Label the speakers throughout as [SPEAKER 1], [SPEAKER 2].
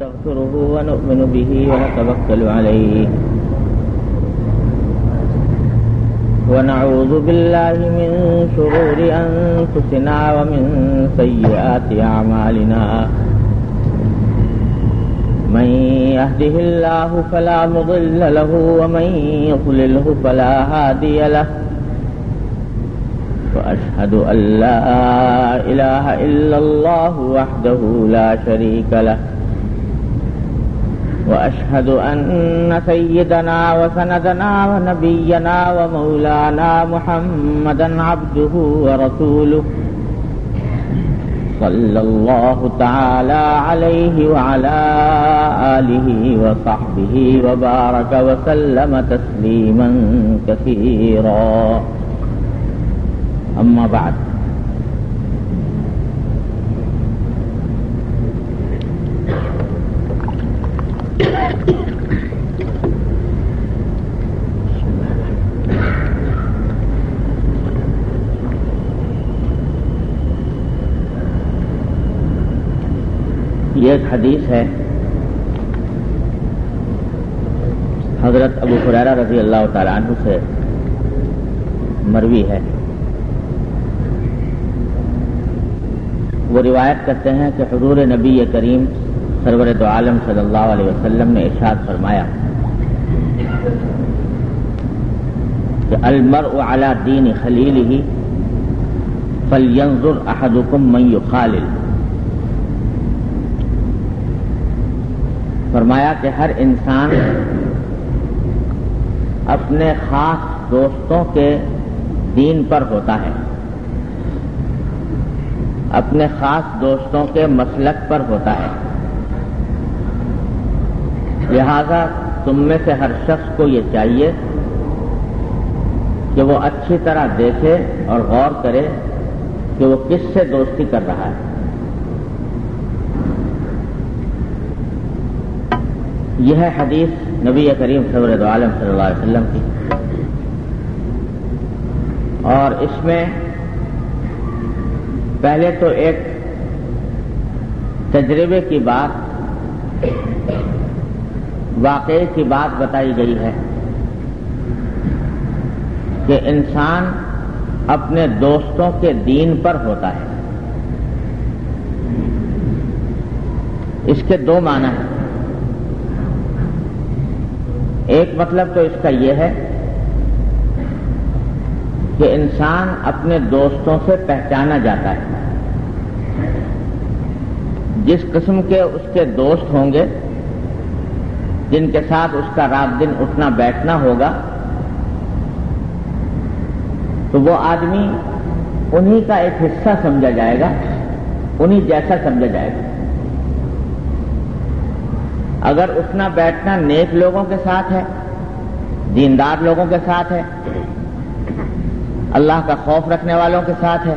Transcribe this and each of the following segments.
[SPEAKER 1] ونستغفره ونؤمن به ونتوكل عليه ونعوذ بالله من شرور أنفسنا ومن سيئات أعمالنا من يهده الله فلا مضل له ومن يضلله فلا هادي له وأشهد أن لا إله إلا الله وحده لا شريك له وأشهد أن سيدنا وسندنا ونبينا ومولانا محمدا عبده ورسوله صلى الله تعالى عليه وعلى آله وصحبه وبارك وسلم تسليما كثيرا أما بعد یہ ایک حدیث ہے حضرت ابو ہریرہ رضی اللہ تعالی عنہ سے مروی ہے. وہ روایت کرتے ہیں کہ حضور نبی کریم سرور دو عالم صلی اللہ علیہ وسلم نے ارشاد فرمایا کہ المرء علی دین خلیلہ فلینظر احدکم من یخالل. فرمایا کہ ہر انسان اپنے خاص دوستوں کے دین پر ہوتا ہے، اپنے خاص دوستوں کے مسلک پر ہوتا ہے. لہذا تم میں سے ہر شخص کو یہ چاہیے کہ وہ اچھی طرح دیکھے اور غور کرے کہ وہ کس سے دوستی کر رہا ہے. یہ ہے حدیث نبی کریم سرور دو عالم صلی اللہ علیہ وسلم کی، اور اس میں پہلے تو ایک تجربے کی بات، واقعے کی بات بتائی گئی ہے کہ انسان اپنے دوستوں کے دین پر ہوتا ہے. اس کے دو معنی ہیں. ایک مطلب تو اس کا یہ ہے کہ انسان اپنے دوستوں سے پہچانا جاتا ہے. جس قسم کے اس کے دوست ہوں گے، جن کے ساتھ اس کا رات دن اٹھنا بیٹھنا ہوگا، تو وہ آدمی انہی کا ایک حصہ سمجھا جائے گا، انہی جیسا سمجھا جائے گا. اگر اٹھنا بیٹھنا نیک لوگوں کے ساتھ ہے، دیندار لوگوں کے ساتھ ہے، اللہ کا خوف رکھنے والوں کے ساتھ ہے،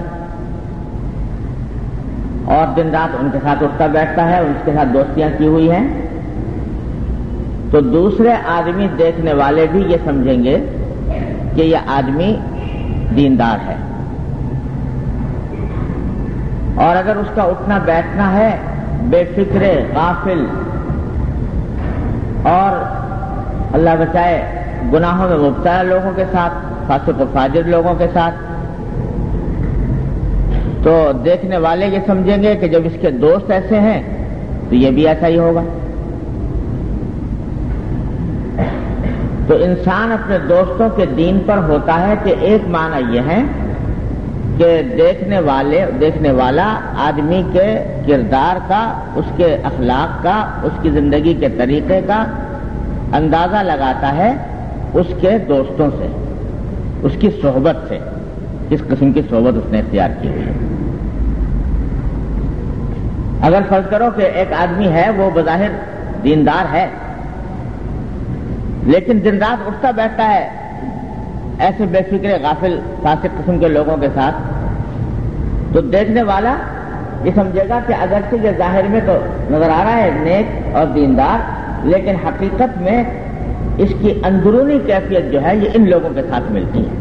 [SPEAKER 1] اور دن رات ان کے ساتھ اٹھتا بیٹھتا ہے، ان کے ساتھ دوستیاں کی ہوئی ہیں، تو دوسرے آدمی دیکھنے والے بھی یہ سمجھیں گے کہ یہ آدمی دیندار ہے. اور اگر اس کا اٹھنا بیٹھنا ہے بے فکر، غافل اور اللہ بچائے گناہوں میں مبتلا لوگوں کے ساتھ، فاسق و فاجر لوگوں کے ساتھ، تو دیکھنے والے یہ سمجھیں گے کہ جب اس کے دوست ایسے ہیں تو یہ بھی ایسا ہی ہوگا. تو انسان اپنے دوستوں کے دین پر ہوتا ہے کہ ایک معنی یہ ہے کہ دیکھنے والا آدمی کے کردار کا، اس کے اخلاق کا، اس کی زندگی کے طریقے کا اندازہ لگاتا ہے اس کے دوستوں سے، اس کی صحبت سے، کس قسم کی صحبت اس نے اختیار کی ہوئی ہے. اگر فرض کرو کہ ایک آدمی ہے، وہ بظاہر دیندار ہے، لیکن دن رات اٹھتا بیٹھتا ہے ایسے بے فکر، غافل، فاسق قسم کے لوگوں کے ساتھ، تو دیکھنے والا یہ سمجھے گا کہ اگرچہ یہ ظاہر میں تو نظر آ رہا ہے نیک اور دیندار، لیکن حقیقت میں اس کی اندرونی کیفیت جو ہے یہ ان لوگوں کے ساتھ ملتی ہے.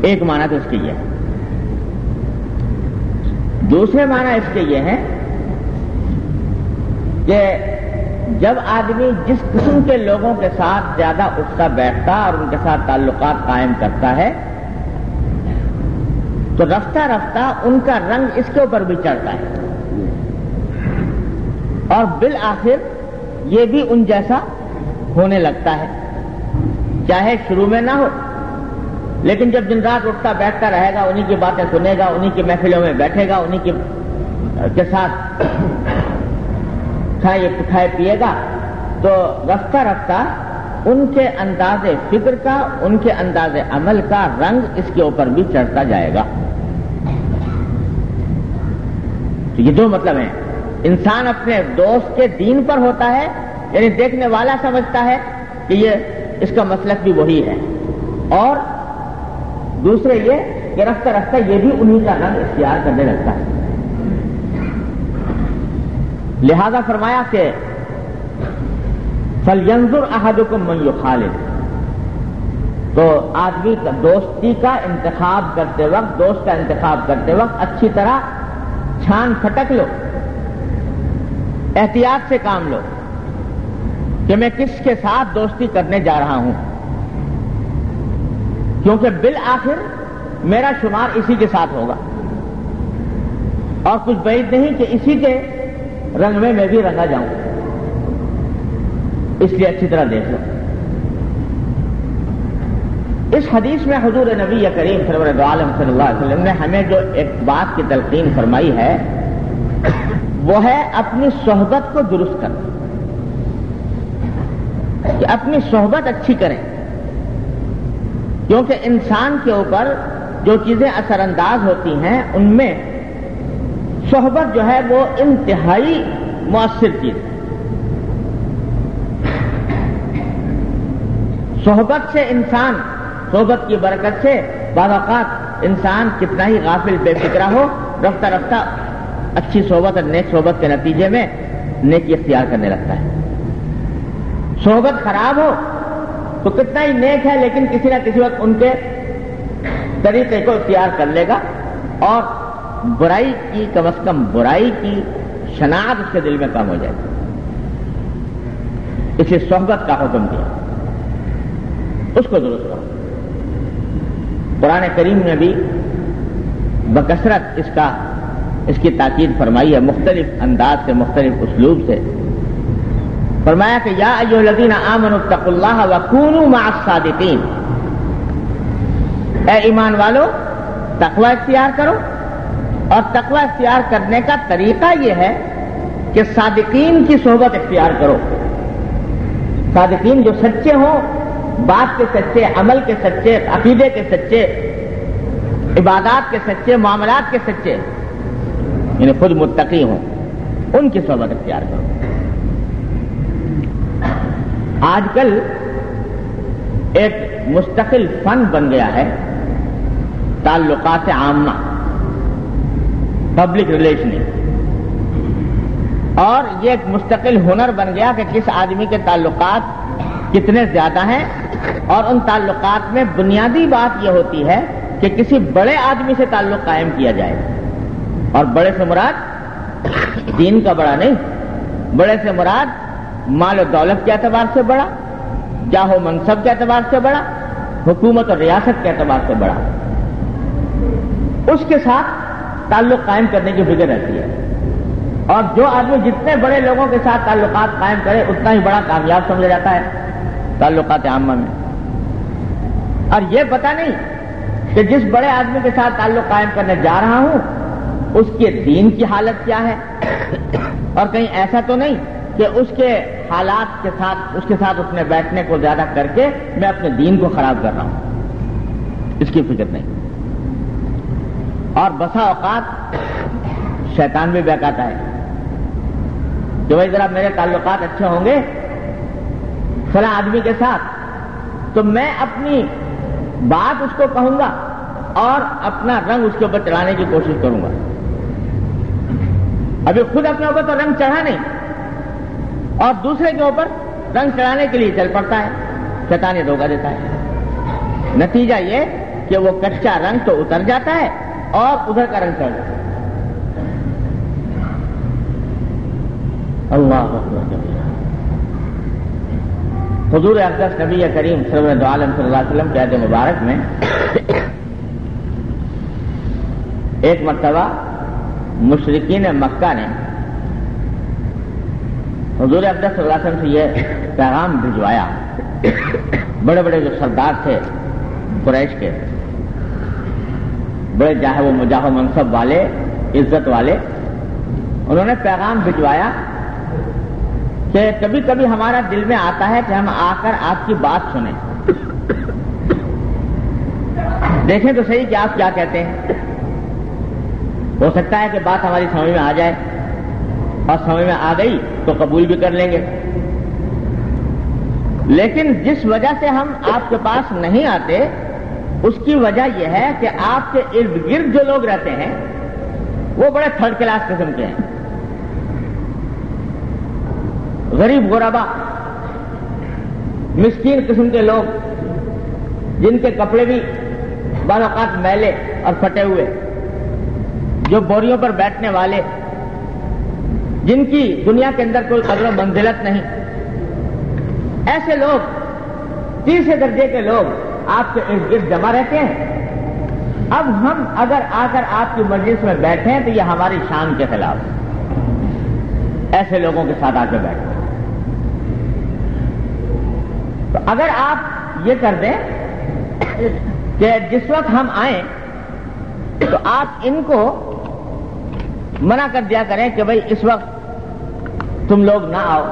[SPEAKER 1] ایک معنی تو اس کی یہ ہے. دوسرے معنی اس کے یہ ہیں کہ جب آدمی جس قسم کے لوگوں کے ساتھ زیادہ اٹھتا بیٹھتا اور ان کے ساتھ تعلقات قائم کرتا ہے تو رفتہ رفتہ ان کا رنگ اس کے اوپر بھی چڑھتا ہے اور بالآخر یہ بھی ان جیسا ہونے لگتا ہے، چاہے شروع میں نہ ہو، لیکن جب دن رات اٹھتا بیٹھتا رہے گا، انہی کی باتیں سنے گا، انہی کی محفلوں میں بیٹھے گا، انہی کے ساتھ کھائے پیے گا، تو رفتہ رفتہ ان کے انداز فکر کا، ان کے انداز عمل کا رنگ اس کے اوپر بھی چڑھتا جائے گا۔ تو یہ دو مطلب ہیں، انسان اپنے دوست کے دین پر ہوتا ہے، یعنی دیکھنے والا سمجھتا ہے کہ یہ اس کا مسلک بھی وہی ہے، اور دوسرے یہ کہ رفتہ رفتہ یہ بھی انہی کا رنگ اختیار کرنے لگتا ہے۔ لہذا فرمایا کہ فَلْيَنْظُرْ أَحَدُكُمْ مَنْ يُخَالِطُ، تو آدمی کا دوستی کا انتخاب کرتے وقت، دوست کا انتخاب کرتے وقت اچھی طرح چھان پھٹک لو، احتیاط سے کام لو کہ میں کس کے ساتھ دوستی کرنے جا رہا ہوں، کیونکہ بالآخر میرا شمار اسی کے ساتھ ہوگا اور کچھ بعید نہیں کہ اسی کے رنگ میں بھی رنگا جاؤں، اس لیے اچھی طرح دیکھ لو۔ اس حدیث میں حضور نبی کریم صلی اللہ علیہ وسلم نے ہمیں جو ایک بات کی تلقین فرمائی ہے وہ ہے اپنی صحبت کو درست کرنا، کہ اپنی صحبت اچھی کریں، کیونکہ انسان کے اوپر جو چیزیں اثر انداز ہوتی ہیں ان میں صحبت جو ہے وہ انتہائی مؤثر چیز ہے۔ صحبت سے انسان، صحبت کی برکت سے بعض اوقات انسان کتنا ہی غافل بے فکرہ ہو، رفتہ رفتہ اچھی صحبت اور نیک صحبت کے نتیجے میں نیکی اختیار کرنے لگتا ہے۔ صحبت خراب ہو تو کتنا ہی نیک ہے لیکن کسی نہ کسی وقت ان کے طریقے کو اختیار کر لے گا اور برائی کی، کم از کم برائی کی شناخت اس کے دل میں کم ہو جائے گی۔ اسے صحبت کا حکم دیا، اس کو درست کرو۔ قرآن کریم نے بھی بکثرت اس کی تاکید فرمائی ہے، مختلف انداز سے، مختلف اسلوب سے فرمایا کہ یا ایھا الذین آمنوا اتقوا اللہ وکونوا مع الصادقین، اے ایمان والو تقوی اختیار کرو، اور تقوی اختیار کرنے کا طریقہ یہ ہے کہ صادقین کی صحبت اختیار کرو۔ صادقین جو سچے ہوں، بات کے سچے، عمل کے سچے، عقیدے کے سچے، عبادات کے سچے، معاملات کے سچے، یعنی خود متقی ہوں، ان کی صحبت اختیار کرو۔ آج کل ایک مستقل فن بن گیا ہے تعلقات عامہ، پبلک ریلیشننگ، اور یہ ایک مستقل ہنر بن گیا کہ کس آدمی کے تعلقات کتنے زیادہ ہیں، اور ان تعلقات میں بنیادی بات یہ ہوتی ہے کہ کسی بڑے آدمی سے تعلق قائم کیا جائے، اور بڑے سے مراد دین کا بڑا نہیں، بڑے سے مراد مال و دولت کے اعتبار سے بڑا، جاہ و منصب کے اعتبار سے بڑا، حکومت اور ریاست کے اعتبار سے بڑا، اس کے ساتھ تعلق قائم کرنے کی فکر رہتی ہے۔ اور جو آدمی جتنے بڑے لوگوں کے ساتھ تعلقات قائم کرے اتنا ہی بڑا کامیاب سمجھا جاتا ہے تعلقات عامہ میں، اور یہ پتہ نہیں کہ جس بڑے آدمی کے ساتھ تعلق قائم کرنے جا رہا ہوں اس کے دین کی حالت کیا ہے، اور کہیں ایسا تو نہیں کہ اس کے حالات کے ساتھ، اس کے ساتھ اٹھنے بیٹھنے کو زیادہ کر کے میں اپنے دین کو خراب کر رہا ہوں، اس کی فکر نہیں۔ اور بسا اوقات شیطان بھی بہکاتا ہے کہ بھائی ذرا میرے تعلقات اچھے ہوں گے فلاں آدمی کے ساتھ تو میں اپنی بات اس کو کہوں گا اور اپنا رنگ اس کے اوپر چڑھانے کی کوشش کروں گا۔ ابھی خود اپنے اوپر تو رنگ چڑھا نہیں اور دوسرے کے اوپر رنگ چڑھانے کے لیے چل پڑتا ہے، شیطان یہ دھوکہ دیتا ہے۔ نتیجہ یہ کہ وہ کچا رنگ تو اتر جاتا ہے اور ادھر کا رنگ چڑھ جاتا ہے۔ اللہ اکبر۔ حضور اقدس نبی کریم سرور دو عالم صلی اللہ علیہ وسلم کے عہد مبارک میں ایک مرتبہ مشرکین مکہ نے حضور اقدس صلی اللہ علیہ وسلم سے یہ پیغام بھجوایا۔ بڑے بڑے جو سردار تھے قریش کے، بڑے چاہے وہ مجاہ و منصب والے، عزت والے، انہوں نے پیغام بھجوایا کہ کبھی کبھی ہمارا دل میں آتا ہے کہ ہم آ کر آپ کی بات سنیں، دیکھیں تو صحیح کہ آپ کیا کہتے ہیں۔ ہو سکتا ہے کہ بات ہماری سمجھ میں آ جائے، اور سمجھ میں آ گئی تو قبول بھی کر لیں گے، لیکن جس وجہ سے ہم آپ کے پاس نہیں آتے اس کی وجہ یہ ہے کہ آپ کے ارد گرد جو لوگ رہتے ہیں وہ بڑے تھرڈ کلاس قسم کے ہیں، غریب غربا، مسکین قسم کے لوگ، جن کے کپڑے بھی بعض اوقات میلے اور پھٹے ہوئے، جو بوریوں پر بیٹھنے والے، جن کی دنیا کے اندر کوئی قدر و منزلت نہیں، ایسے لوگ، تیسرے درجے کے لوگ آپ کے ارد گرد جمع رہتے ہیں۔ اب ہم اگر آ کر آپ کی مجلس میں بیٹھیں تو یہ ہماری شان کے خلاف ہے، ایسے لوگوں کے ساتھ آ کے بیٹھیں۔ تو اگر آپ یہ کر دیں کہ جس وقت ہم آئیں تو آپ ان کو منع کر دیا کریں کہ بھئی اس وقت تم لوگ نہ آؤ،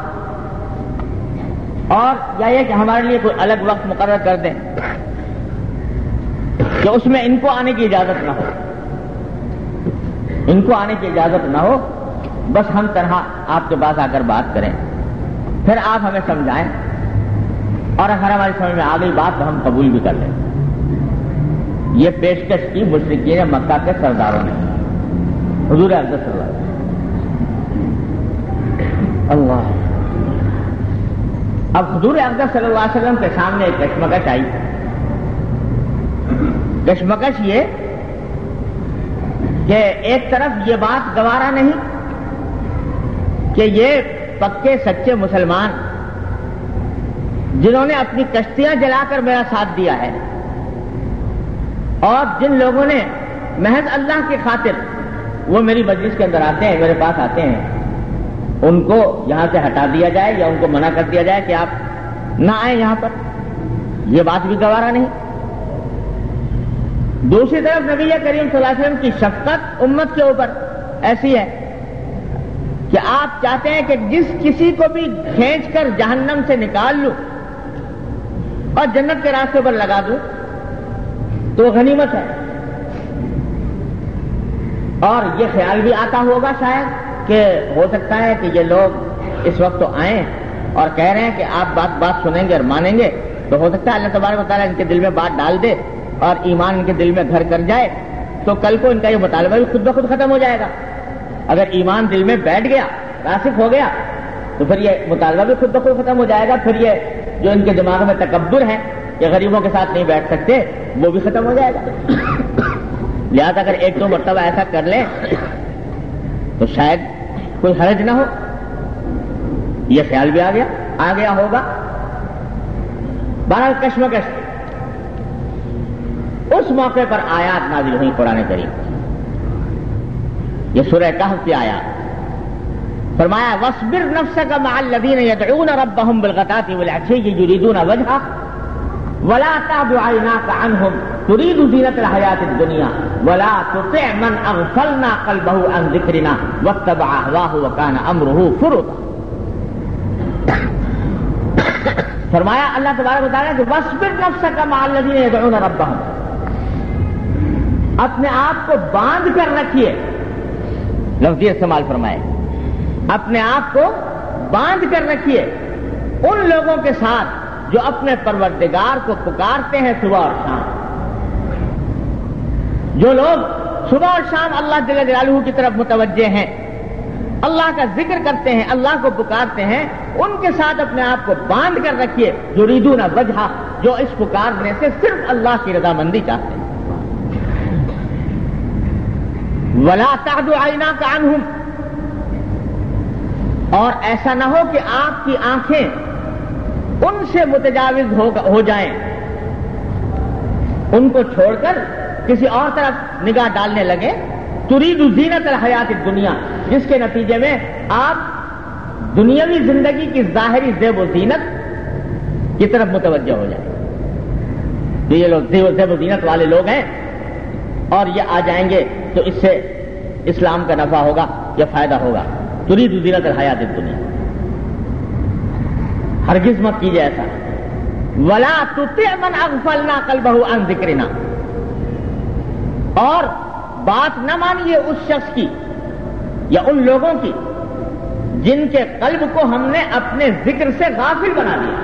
[SPEAKER 1] اور یا یہ کہ ہمارے لیے کوئی الگ وقت مقرر کر دیں کہ اس میں ان کو آنے کی اجازت نہ ہو، ان کو آنے کی اجازت نہ ہو، بس ہم تنہا آپ کے پاس آ کر بات کریں، پھر آپ ہمیں سمجھائیں، اور اگر ہماری سمجھ میں آ گئی بات تو ہم قبول بھی کر لیں۔ یہ پیشکش کی مشرکین مکہ کے سرداروں نے حضور اقدس صلی اللہ علیہ وسلم۔ اللہ، اب حضور اقدس صلی اللہ علیہ وسلم کے سامنے ایک کشمکش آئی۔ کشمکش یہ کہ ایک طرف یہ بات گوارا نہیں کہ یہ پکے سچے مسلمان جنہوں نے اپنی کشتیاں جلا کر میرا ساتھ دیا ہے، اور جن لوگوں نے محض اللہ کی خاطر وہ میری مجلس کے اندر آتے ہیں، میرے پاس آتے ہیں، ان کو یہاں سے ہٹا دیا جائے یا ان کو منع کر دیا جائے کہ آپ نہ آئیں یہاں پر، یہ بات بھی گوارا نہیں۔ دوسری طرف نبی کریم صلی اللہ علیہ وسلم کی شفقت امت کے اوپر ایسی ہے کہ آپ چاہتے ہیں کہ جس کسی کو بھی کھینچ کر جہنم سے نکال لوں اور جنت کے راستے پر لگا دوں تو غنیمت ہے۔ اور یہ خیال بھی آتا ہوگا شاید کہ ہو سکتا ہے کہ یہ لوگ اس وقت تو آئیں اور کہہ رہے ہیں کہ آپ بات سنیں گے اور مانیں گے، تو ہو سکتا ہے اللہ تبارک و تعالیٰ ان کے دل میں بات ڈال دے اور ایمان ان کے دل میں گھر کر جائے، تو کل کو ان کا یہ مطالبہ بھی خود بخود ختم ہو جائے گا۔ اگر ایمان دل میں بیٹھ گیا، راسخ ہو گیا، تو پھر یہ مطالبہ بھی خود بخود ختم ہو جائے گا، پھر یہ جو ان کے دماغ میں تکبر ہے کہ غریبوں کے ساتھ نہیں بیٹھ سکتے، وہ بھی ختم ہو جائے گا۔ لہذا اگر ایک دو مرتبہ ایسا کر لیں تو شاید کوئی حرج نہ ہو، یہ خیال بھی آ گیا ہوگا۔ بہرحال کشمکش، اس موقع پر آیات نازل ہوئی قرآن کریم، یہ سورہ کہف کی آیات۔ فرمایا وَاصْبِرْ نَفْسَكَ مَعَ الَّذِينَ يَدْعُونَ رَبَّهُمْ بِالْغَدَاةِ وَالْعَشِيِّ يُرِيدُونَ وَجْهَهُ وَلَا تَعْدُ عَيْنَاكَ عَنْهُمْ تُرِيدُ زِينَةَ الْحَيَاةِ الدُّنْيَا وَلَا تُطِعْ مَنْ أَغْفَلْنَا قَلْبَهُ عَنْ ذِكْرِنَا وَاتَّبَعَ هَوَاهُ وَكَانَ أَمْرُهُ فُرُطًا۔ فرمایا اللہ تبارک و تعالیٰ کہ وَاصْبِرْ نَفْسَكَ مَعَ الَّذِينَ يَدْعُونَ رَبَّهُمْ، اپنے آپ کو باندھ کر رکھیے، لفظی استعمال فرمائے، اپنے آپ کو باندھ کر رکھیے ان لوگوں کے ساتھ جو اپنے پروردگار کو پکارتے ہیں صبح اور شام۔ جو لوگ صبح اور شام اللہ جل جلالہ کی طرف متوجہ ہیں، اللہ کا ذکر کرتے ہیں، اللہ کو پکارتے ہیں، ان کے ساتھ اپنے آپ کو باندھ کر رکھیے، یریدون وجہہ، جو اس پکارنے سے صرف اللہ کی رضامندی چاہتے ہیں۔ وَلَا تَعْدُ عَيْنَاكَ عَنْهُمْ، اور ایسا نہ ہو کہ آپ کی آنکھیں ان سے متجاوز ہو جائیں، ان کو چھوڑ کر کسی اور طرف نگاہ ڈالنے لگے، ترید زینت الحیات الدنیا، جس کے نتیجے میں آپ دنیاوی زندگی کی ظاہری زیب و زینت کی طرف متوجہ ہو جائیں. یہ لوگ زیب و زینت والے لوگ ہیں اور یہ آ جائیں گے تو اس سے اسلام کا نفع ہوگا یا فائدہ ہوگا. ترید زینت الحیات الدنیا، ہرگز مت کیجیے ایسا. ولا تطع من اغفلنا قلبه عن ذکرنا، اور بات نہ مانیے اس شخص کی یا ان لوگوں کی جن کے قلب کو ہم نے اپنے ذکر سے غافل بنا دیا،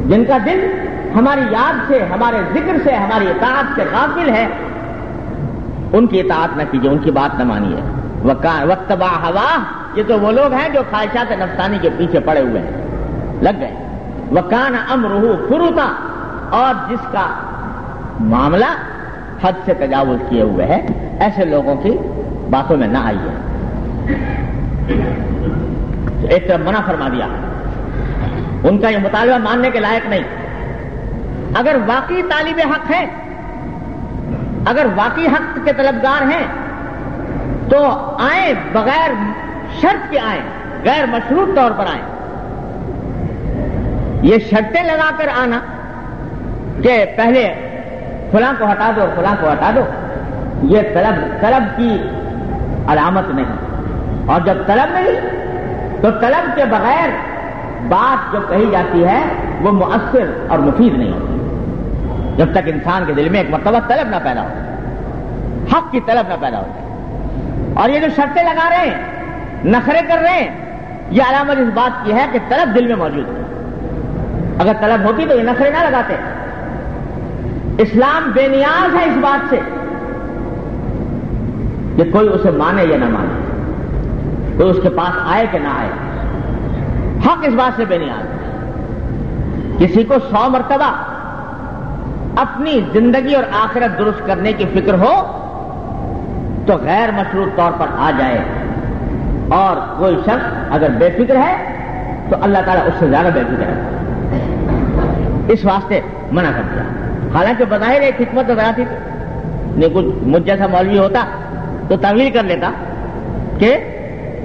[SPEAKER 1] جن کا دل ہماری یاد سے، ہمارے ذکر سے، ہماری اطاعت سے غافل ہے. ان کی اطاعت نہ کیجیے، ان کی بات نہ مانیے. واتبع ہواہ، یہ تو وہ لوگ ہیں جو خواہشات نفسانی کے پیچھے پڑے ہوئے ہیں، لگ گئے. وکان امرہ فرطا، اور جس کا معاملہ حد سے تجاوز کیے ہوئے ہے، ایسے لوگوں کی باتوں میں نہ آئیے. ایک طرف منع فرما دیا، ان کا یہ مطالبہ ماننے کے لائق نہیں. اگر واقعی طالب حق ہیں، اگر واقعی حق کے طلبگار ہیں تو آئیں، بغیر شرط کے آئیں، غیر مشروط طور پر آئیں. یہ شرطیں لگا کر آنا کہ پہلے فلاں کو ہٹا دو، فلاں کو ہٹا دو، یہ طلب کی علامت نہیں. اور جب طلب نہیں تو طلب کے بغیر بات جو کہی جاتی ہے وہ مؤثر اور مفید نہیں ہوتی جب تک انسان کے دل میں ایک مرتبہ طلب نہ پیدا ہو، حق کی طلب نہ پیدا ہو. اور یہ جو شرطیں لگا رہے ہیں، نخرے کر رہے ہیں، یہ علامت اس بات کی ہے کہ طلب دل میں موجود ہے. اگر طلب ہوتی تو یہ نخرے نہ لگاتے. اسلام بے نیاز ہے اس بات سے کہ کوئی اسے مانے یا نہ مانے، کوئی اس کے پاس آئے کہ نہ آئے. حق اس بات سے بے نیاز ہے. کسی کو 100 مرتبہ اپنی زندگی اور آخرت درست کرنے کی فکر ہو تو غیر مشروط طور پر آ جائے، اور کوئی شخص اگر بے فکر ہے تو اللہ تعالیٰ اس سے زیادہ بے فکر ہے. اس واسطے منع کر دیا. حالانکہ بظاہر ایک حکمت نظر آتی تھی. کچھ مجھ جیسا مولوی ہوتا تو تعویل کر لیتا کہ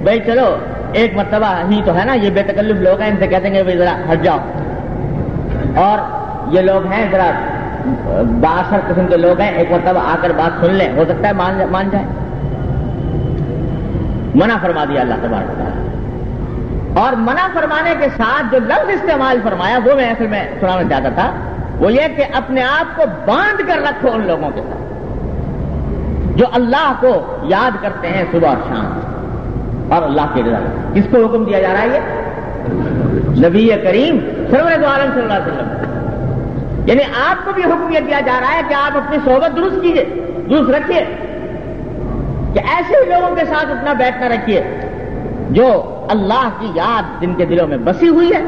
[SPEAKER 1] بھائی چلو ایک مرتبہ ہی تو ہے نا، یہ بے تکلف لوگ ہیں، ان سے کہتے ہیں کہ بھائی ذرا ہٹ جاؤ. اور یہ لوگ ہیں ذرا بااثر قسم کے لوگ ہیں، ایک مرتبہ آ کر بات سن لیں، ہو سکتا ہے مان جائے. منع فرما دیا اللہ تبارک و تعالیٰ. اور منع فرمانے کے ساتھ جو لفظ استعمال فرمایا وہ میں اصل میں سنانا چاہتا تھا، وہ یہ کہ اپنے آپ کو باندھ کر رکھو ان لوگوں کے ساتھ جو اللہ کو یاد کرتے ہیں صبح اور شام اور اللہ کی رضا. کس کو حکم دیا جا رہا ہے؟ یہ نبی کریم سرور عالم صلی اللہ علیہ وسلم. یعنی آپ کو بھی حکم یہ دیا جا رہا ہے کہ آپ اپنی صحبت درست کیجئے، درست رکھیے، کہ ایسے لوگوں کے ساتھ اپنا بیٹھنا رکھیے جو اللہ کی یاد جن کے دلوں میں بسی ہوئی ہے،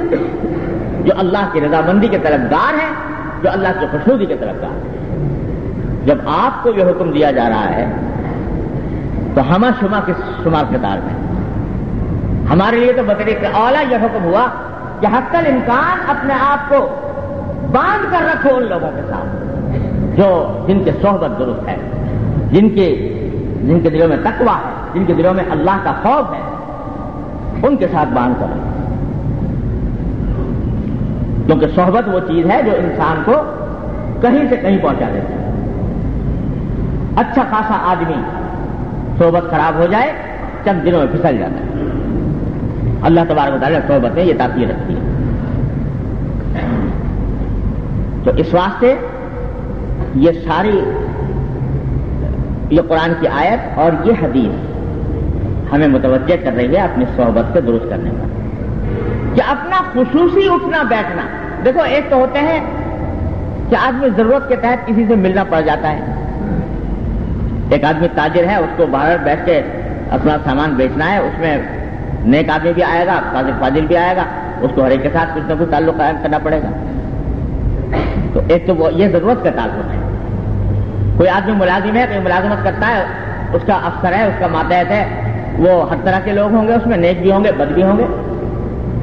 [SPEAKER 1] جو اللہ کی رضامندی کے طلبگار ہیں، جو اللہ کی خوشنودی کے طلبگار ہیں. جب آپ کو یہ حکم دیا جا رہا ہے تو ہمہ شمہ کس شمار کتار میں ہمارے لیے تو بطریق اولا یہ حکم ہوا کہ حق الامکان اپنے آپ کو باندھ کر رکھو ان لوگوں کے ساتھ جو جن کے صحبت درست ہے، جن کے دلوں میں تقویٰ ہے، جن کے دلوں میں اللہ کا خوف ہے، ان کے ساتھ باندھ کر رکھو. کیونکہ صحبت وہ چیز ہے جو انسان کو کہیں سے کہیں پہنچا دیتی ہے. اچھا خاصا آدمی صحبت خراب ہو جائے چند دنوں میں پھسل جاتا ہے. اللہ تبارک و تعالیٰ صحبت میں یہ تاثیر رکھتی ہے. تو اس واسطے یہ قرآن کی آیت اور یہ حدیث ہمیں متوجہ کر رہی ہے اپنی صحبت سے درست کرنے کا، کہ اپنا خصوصی اٹھنا بیٹھنا. دیکھو ایک تو ہوتے ہیں کہ آدمی ضرورت کے تحت کسی سے ملنا پڑ جاتا ہے. ایک آدمی تاجر ہے، اس کو باہر بیٹھ کے اپنا سامان بیچنا ہے، اس میں نیک آدمی بھی آئے گا، فاضل بھی آئے گا، اس کو ہر ایک کے ساتھ کچھ نہ کچھ تعلق قائم کرنا پڑے گا. تو ایک تو یہ ضرورت کا تعلق ہے. کوئی آدمی ملازم ہے، کوئی ملازمت کرتا ہے، اس کا افسر ہے، اس کا ماتحت ہے، وہ ہر طرح کے لوگ ہوں گے، اس میں نیک بھی ہوں گے، بد بھی ہوں گے،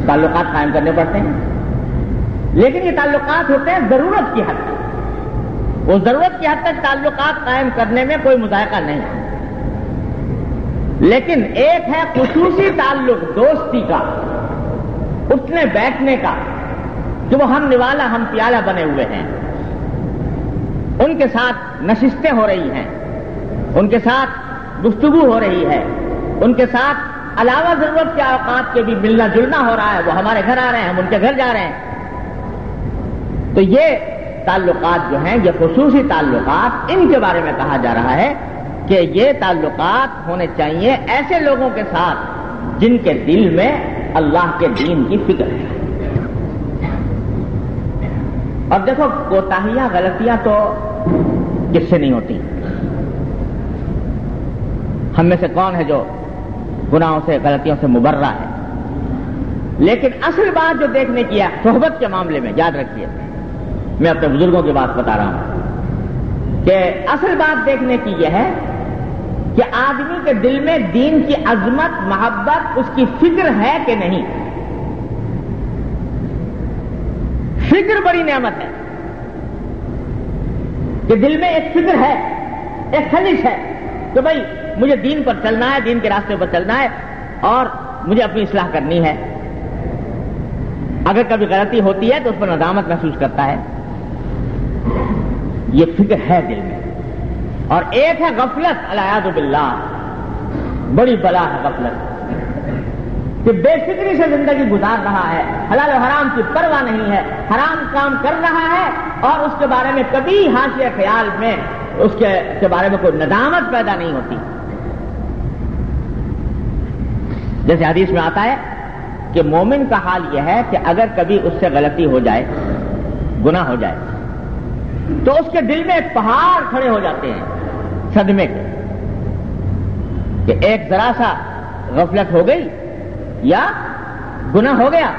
[SPEAKER 1] تعلقات قائم کرنے پڑتے ہیں، لیکن یہ تعلقات ہوتے ہیں ضرورت کی حد تک، وہ ضرورت کی حد تک تعلقات قائم کرنے میں کوئی مذائقہ نہیں ہے۔ لیکن ایک ہے خصوصی تعلق دوستی کا، اٹھنے بیٹھنے کا، کہ وہ ہم نوالا ہم پیالہ بنے ہوئے ہیں، ان کے ساتھ نشستیں ہو رہی ہیں، ان کے ساتھ گفتگو ہو رہی ہے، ان کے ساتھ علاوہ ضرورت کے اوقات کے بھی ملنا جلنا ہو رہا ہے، وہ ہمارے گھر آ رہے ہیں، ہم ان کے گھر جا رہے ہیں۔ تو یہ تعلقات جو ہیں، یہ خصوصی تعلقات، ان کے بارے میں کہا جا رہا ہے کہ یہ تعلقات ہونے چاہیے ایسے لوگوں کے ساتھ جن کے دل میں اللہ کے دین کی فکر ہے۔ اور دیکھو کوتاہیاں غلطیاں تو کس سے نہیں ہوتی، ہم میں سے کون ہے جو گناہوں سے غلطیوں سے مبرہ ہے، لیکن اصل بات جو دیکھنے کی ہے صحبت کے معاملے میں، یاد رکھیے میں اپنے بزرگوں کی بات بتا رہا ہوں کہ اصل بات دیکھنے کی یہ ہے کہ آدمی کے دل میں دین کی عظمت، محبت، اس کی فکر ہے کہ نہیں۔ فکر بڑی نعمت ہے کہ دل میں ایک فکر ہے، ایک خلش ہے کہ بھائی مجھے دین پر چلنا ہے، دین کے راستے پر چلنا ہے اور مجھے اپنی اصلاح کرنی ہے۔ اگر کبھی غلطی ہوتی ہے تو اس پر ندامت محسوس کرتا ہے، یہ فکر ہے دل میں۔ اور ایک ہے غفلت، العیاذ باللہ، بڑی بلا ہے غفلت، کہ بے فکری سے زندگی گزار رہا ہے، حلال و حرام کی پرواہ نہیں ہے، حرام کام کر رہا ہے اور اس کے بارے میں کبھی حاشیہ خیال میں اس کے بارے میں کوئی ندامت پیدا نہیں ہوتی۔ جیسے حدیث میں آتا ہے کہ مومن کا حال یہ ہے کہ اگر کبھی اس سے غلطی ہو جائے، گناہ ہو جائے، تو اس کے دل میں ایک پہاڑ کھڑے ہو جاتے ہیں صدمے کے، کہ ایک ذرا سا غفلت ہو گئی یا گناہ ہو گیا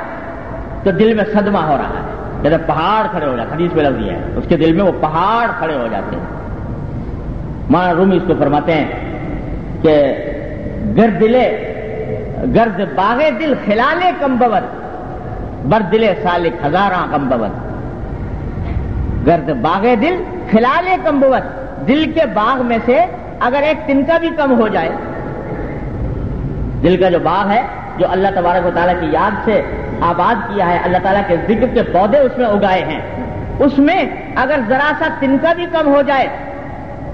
[SPEAKER 1] تو دل میں صدمہ ہو رہا ہے، جیسے پہاڑ کھڑے ہو جاتے ہیں، حدیث میں لفظ یہ ہے، اس کے دل میں وہ پہاڑ کھڑے ہو جاتے ہیں۔ مولانا رومی اس کو فرماتے ہیں کہ گرد باغے دل خلالے کم بود، بر دل سالک ہزاراں کم بود۔ گرد باغے دل خلالے کم بود، دل کے باغ میں سے اگر ایک تنکا بھی کم ہو جائے، دل کا جو باغ ہے جو اللہ تبارک و تعالیٰ کی یاد سے آباد کیا ہے، اللہ تعالیٰ کے ذکر کے پودے اس میں اگائے ہیں، اس میں اگر ذرا سا تنکا بھی کم ہو جائے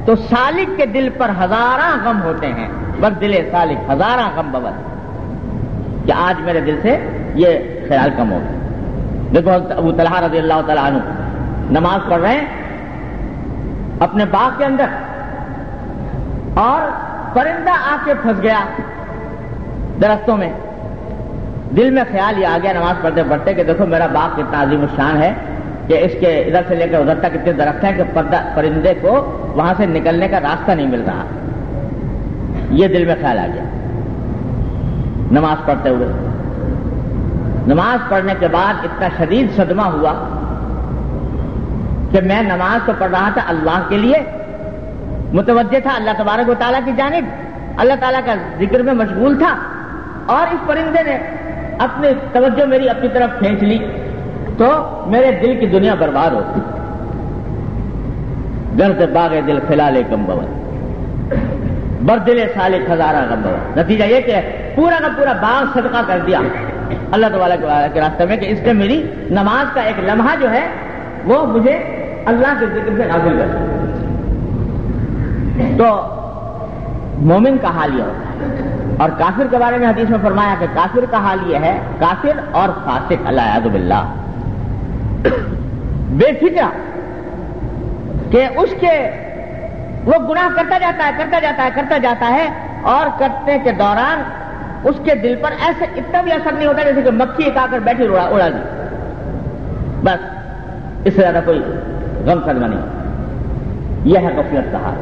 [SPEAKER 1] تو سالک کے دل پر ہزاراں غم ہوتے ہیں، بر دل سالک ہزاراں غم بود، کہ آج میرے دل سے یہ خیال کم ہو گیا۔ دیکھو ابو طلحہ رضی اللہ تعالیٰ عنہ نماز پڑھ رہے ہیں اپنے باغ کے اندر، اور پرندہ آ کے پھنس گیا درختوں میں، دل میں خیال یہ آ گیا نماز پڑھتے پڑھتے کہ دیکھو میرا باغ کتنا عظیم الشان ہے کہ اس کے ادھر سے لے کر ادھر تک اتنے درخت ہیں کہ پرندے کو وہاں سے نکلنے کا راستہ نہیں مل رہا۔ یہ دل میں خیال آ گیا نماز پڑھتے ہوئے۔ نماز پڑھنے کے بعد اتنا شدید صدمہ ہوا کہ میں نماز تو پڑھ رہا تھا اللہ کے لیے، متوجہ تھا اللہ تبارک و تعالیٰ کی جانب، اللہ تعالیٰ کا ذکر میں مشغول تھا، اور اس پرندے نے اپنی توجہ میری اپنی طرف کھینچ لی تو میرے دل کی دنیا برباد ہوتی۔ گرد باغ دل خلالے کم بود، بر دل سالک ہزارہ غم بود۔ نتیجہ یہ کہ پورا کا پورا باغ صدقہ کر دیا اللہ تبارک و تعالیٰ کے راستے میں، کہ اس نے میری نماز کا ایک لمحہ جو ہے وہ مجھے اللہ کے ذکر سے غافل کر دیا۔ تو مومن کا حال یہ ہوتا ہے۔ اور کافر کے بارے میں حدیث میں فرمایا کہ کافر کا حال یہ ہے، کافر اور فاسق العیاذ باللہ، بے فکر کہ اس کے وہ گناہ کرتا جاتا ہے اور کرنے کے دوران اس کے دل پر ایسے اتنا بھی اثر نہیں ہوتا جیسے کہ مکھی ایک آ کر بیٹھی اڑا دی، بس اس سے زیادہ کوئی غم صدمہ نہیں۔ یہ ہے غفلت کا حال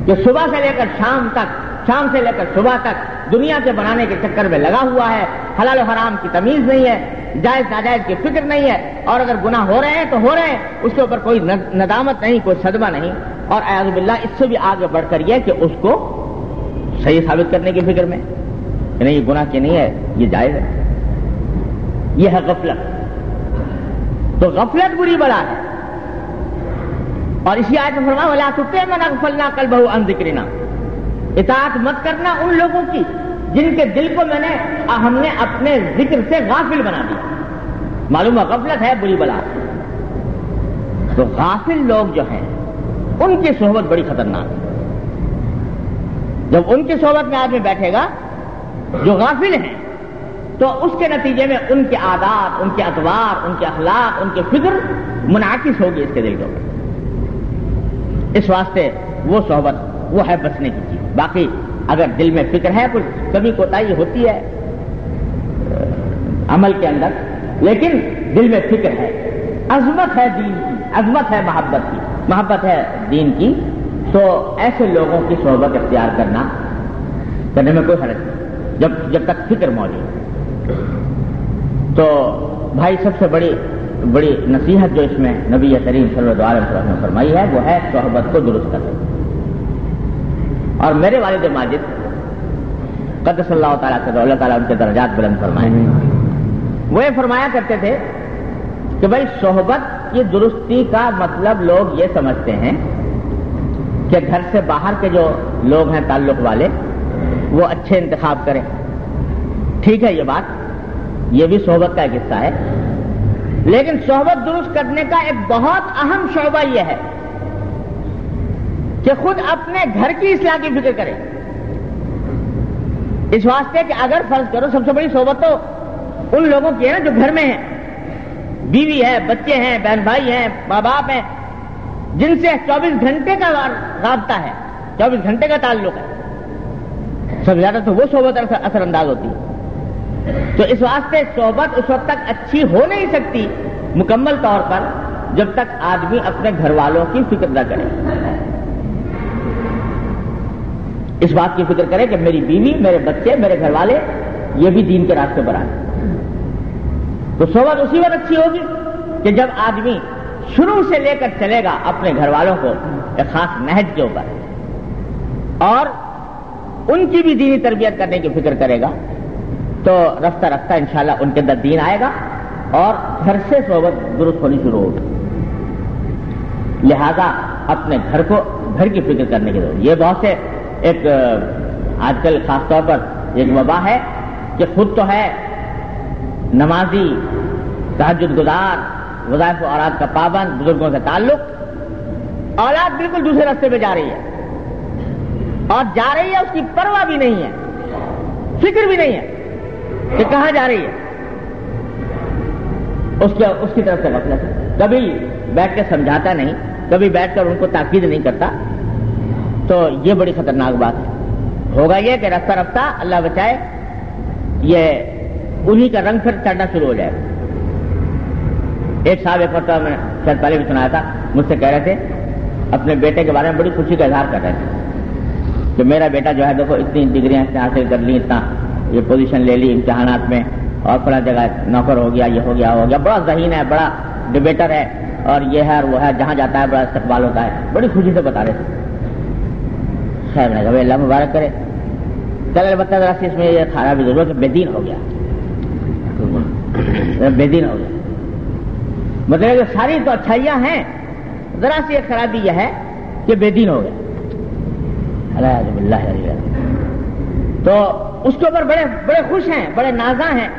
[SPEAKER 1] کہ صبح سے لے کر شام تک، شام سے لے کر صبح تک دنیا کے بنانے کے چکر میں لگا ہوا ہے، حلال و حرام کی تمیز نہیں ہے، جائز ناجائز کی فکر نہیں ہے، اور اگر گناہ ہو رہے ہیں تو ہو رہے ہیں، اس کے اوپر کوئی ندامت نہیں، کوئی صدمہ نہیں، اور اعوذ باللہ اس سے بھی آگے بڑھ کر یہ کہ اس کو صحیح ثابت کرنے کی فکر میں، کہ نہیں یہ گناہ کی نہیں ہے، یہ جائز ہے. یہ ہے غفلت. تو غفلت بری بلا ہے. اور اسی آیت میں فرمایا وَلَا تُطِعْ مَنْ أَغْفَلْنَا قَلْبَهُ عَنْ ذِكْرِنَا، اطاعت مت کرنا ان لوگوں کی جن کے دل کو ہم نے اپنے ذکر سے غافل بنا دیا. معلوم ہے غفلت ہے بری بلا. تو غافل لوگ جو ہیں ان کی صحبت بڑی خطرناک ہے. جب ان کی صحبت میں آدمی بیٹھے گا جو غافل ہیں تو اس کے نتیجے میں ان کے عادات، ان کے اطوار، ان کے اخلاق، ان کی فکر منعکس ہوگی اس کے دل کے اوپر. اس واسطے وہ صحبت وہ ہے بچنے کی چیز. باقی اگر دل میں فکر ہے کچھ کبھی کوتاہی ہوتی ہے عمل کے اندر، لیکن دل میں فکر ہے، عظمت ہے دین کی، عظمت ہے محبت کی، محبت ہے دین کی، تو ایسے لوگوں کی صحبت اختیار کرنے میں کوئی حرج نہیں جب تک فکر موجود. تو بھائی سب سے بڑی نصیحت جو اس میں نبی کریم صلی اللہ علیہ وسلم نے فرمائی ہے وہ ہے صحبت کو درست کرنا. اور میرے والد ماجد قدس اللہ تعالیٰ سے اللہ تعالیٰ ان کے درجات بلند فرمائے، وہ یہ فرمایا کرتے تھے کہ بھائی صحبت کی درستی کا مطلب لوگ یہ سمجھتے ہیں کہ گھر سے باہر کے جو لوگ ہیں تعلق والے وہ اچھے انتخاب کریں. ٹھیک ہے یہ بات، یہ بھی صحبت کا ایک حصہ ہے، لیکن صحبت درست کرنے کا ایک بہت اہم شعبہ یہ ہے کہ خود اپنے گھر کی اصلاح کی فکر کریں. اس واسطے کہ اگر فرض کرو سب سے بڑی صحبت تو ان لوگوں کی ہے نا جو گھر میں ہیں، بیوی ہے، بچے ہیں، بہن بھائی ہیں، ماں باپ ہیں، جن سے 24 گھنٹے کا رابطہ ہے، 24 گھنٹے کا تعلق ہے. سب زیادہ تو وہ صحبت اثر انداز ہوتی ہے. تو اس واسطے صحبت اس وقت تک اچھی ہو نہیں سکتی مکمل طور پر جب تک آدمی اپنے گھر والوں کی فکر نہ کرے. اس بات کی فکر کرے کہ میری بیوی، میرے بچے، میرے گھر والے یہ بھی دین کے راستے پر آئیں. تو صحبت اسی وقت اچھی ہوگی کہ جب آدمی شروع سے لے کر چلے گا اپنے گھر والوں کو ایک خاص نہج کے اوپر اور ان کی بھی دینی تربیت کرنے کی فکر کرے گا، تو رفتہ رفتہ انشاءاللہ ان کے اندر دین آئے گا اور گھر سے صحبت درست ہونی شروع ہوگی. لہذا اپنے گھر کی فکر کرنے کی ضرورت. یہ بہت سے ایک آج کل خاص طور پر ایک وبا ہے کہ خود تو ہے نمازی، تہجد گزار، وظائف و اوراد کا پابند، بزرگوں سے تعلق، اولاد بالکل دوسرے راستے پہ جا رہی ہے اور جا رہی ہے اس کی پرواہ بھی نہیں ہے، فکر بھی نہیں ہے کہ کہاں جا رہی ہے. اس کی طرف سے غفلت ہے. کبھی بیٹھ کے سمجھاتا نہیں، کبھی بیٹھ کر ان کو تاکید نہیں کرتا. تو یہ بڑی خطرناک بات ہے. ہوگا یہ کہ رفتہ رفتہ اللہ بچائے یہ انہی کا رنگ پھر چڑھنا شروع ہو جائے. ایک صاحب ایک مرتبہ میں شاید پہلے بھی سنایا تھا، مجھ سے کہہ رہے تھے اپنے بیٹے کے بارے میں بڑی خوشی کا اظہار کر رہے تھے کہ میرا بیٹا جو ہے دیکھو اتنی ڈگریاں اس نے حاصل کر لی، اتنا یہ پوزیشن لے لی امتحانات میں اور فلاں جگہ نوکر ہو گیا، یہ ہو گیا، بڑا ذہین ہے، بڑا ڈبیٹر ہے اور یہ ہے اور وہ ہے، جہاں جاتا ہے بڑا استقبال ہوتا ہے. بڑی خوشی سے بتا رہے تھے. خیر میں کہا اللہ مبارک کرے. چل البتہ ذرا سی اس میں یہ خرابی ضرور کہ بے دین ہو گیا، بے دین ہو گیا. مطلب کہ ساری تو اچھائیاں ہیں، ذرا سی ایک خرابی یہ ہے کہ بے دین ہو گیا. تو اس کے اوپر بڑے خوش ہیں، بڑے نازاں ہیں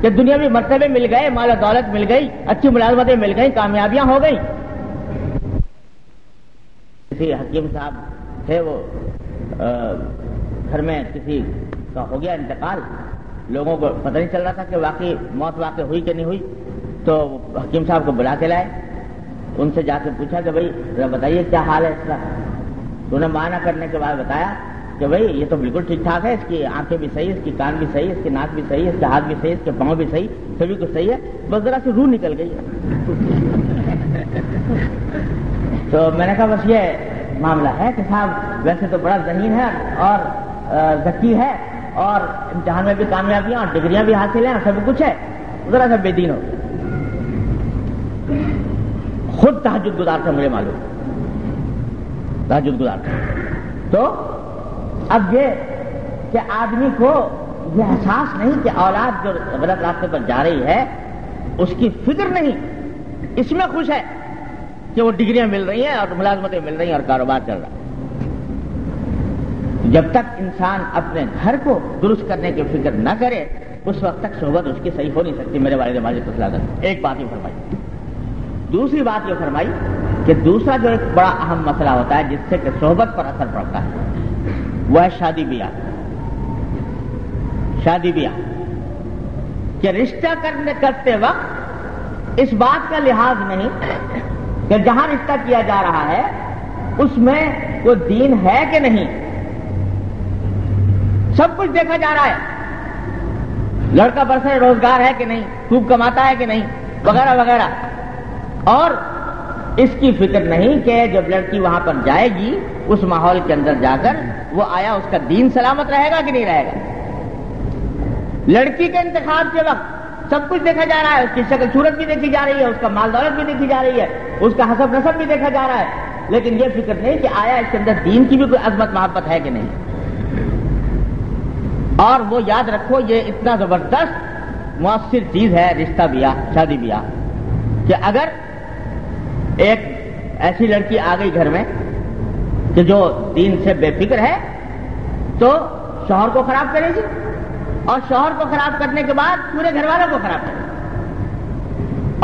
[SPEAKER 1] کہ دنیاوی مرتبے مل گئے، مال و دولت مل گئی، اچھی ملازمتیں مل گئی، کامیابیاں ہو گئی. کسی حکیم صاحب تھے، وہ گھر میں کسی کا ہو گیا انتقال، لوگوں کو پتہ نہیں چل رہا تھا کہ واقعی موت واقع ہوئی کہ نہیں ہوئی. تو حکیم صاحب کو بلا کے لائے، ان سے جا کے پوچھا کہ بھائی ذرا بتائیے کیا حال ہے اس کا. تو انہیں معائنہ کرنے کے بعد بتایا کہ بھائی یہ تو بالکل ٹھیک ٹھاک ہے، اس کی آنکھیں بھی صحیح، اس کی کان بھی صحیح، اس کی ناک بھی صحیح، اس کے ہاتھ بھی صحیح، اس کے پاؤں بھی صحیح، سبھی کچھ صحیح ہے، بس ذرا سی روح نکل گئی ہے. تو میں نے کہا بس یہ معاملہ ہے کہ صاحب ویسے تو بڑا ذہین ہے اور ذکی ہے اور امتحان میں بھی کامیابیاں اور ڈگریاں بھی حاصل ہیں، سب کچھ ہے، ذرا سا بے دین ہو. خود تہجد گزار تھا، مجھے معلوم تہجد گزار تھا. تو اب یہ کہ آدمی کو یہ احساس نہیں کہ اولاد جو غلط راستے پر جا رہی ہے اس کی فکر نہیں، اس میں خوش ہے کہ وہ ڈگریاں مل رہی ہیں اور ملازمتیں مل رہی ہیں اور کاروبار چل رہا ہے۔ جب تک انسان اپنے گھر کو درست کرنے کی فکر نہ کرے اس وقت تک صحبت اس کی صحیح ہو نہیں سکتی۔ میرے والد ماجد تسلادت ایک بات یہ فرمائی۔ دوسری بات یہ فرمائی کہ دوسرا جو ایک بڑا اہم مسئلہ ہوتا ہے جس سے کہ صحبت پر اثر پڑتا ہے وہ ہے شادی بیاہ۔ شادی بیاہ کہ رشتہ کرتے وقت اس بات کا لحاظ نہیں کہ جہاں رشتہ کیا جا رہا ہے اس میں کوئی دین ہے کہ نہیں، سب کچھ دیکھا جا رہا ہے، لڑکا برسر روزگار ہے کہ نہیں، خوب کماتا ہے کہ نہیں، وغیرہ وغیرہ، اور اس کی فکر نہیں کہ جب لڑکی وہاں پر جائے گی اس ماحول کے اندر جا کر وہ آیا اس کا دین سلامت رہے گا کہ نہیں رہے گا۔ لڑکی کے انتخاب کے وقت سب کچھ دیکھا جا رہا ہے، اس کی شکل صورت بھی دیکھی جا رہی ہے، اس کا مال دولت بھی دیکھی جا رہی ہے، اس کا حسب نسب بھی دیکھا جا رہا ہے، لیکن یہ فکر نہیں کہ آیا اس کے اندر دین کی بھی کوئی عظمت محبت ہے کہ نہیں۔ اور وہ یاد رکھو یہ اتنا زبردست مؤثر چیز ہے رشتہ بیاہ، شادی بیاہ، کہ اگر ایک ایسی لڑکی آ گئی گھر میں کہ جو دین سے بے فکر ہے تو شوہر کو خراب کرے گی، اور شوہر کو خراب کرنے کے بعد پورے گھر والوں کو خراب کرے گی،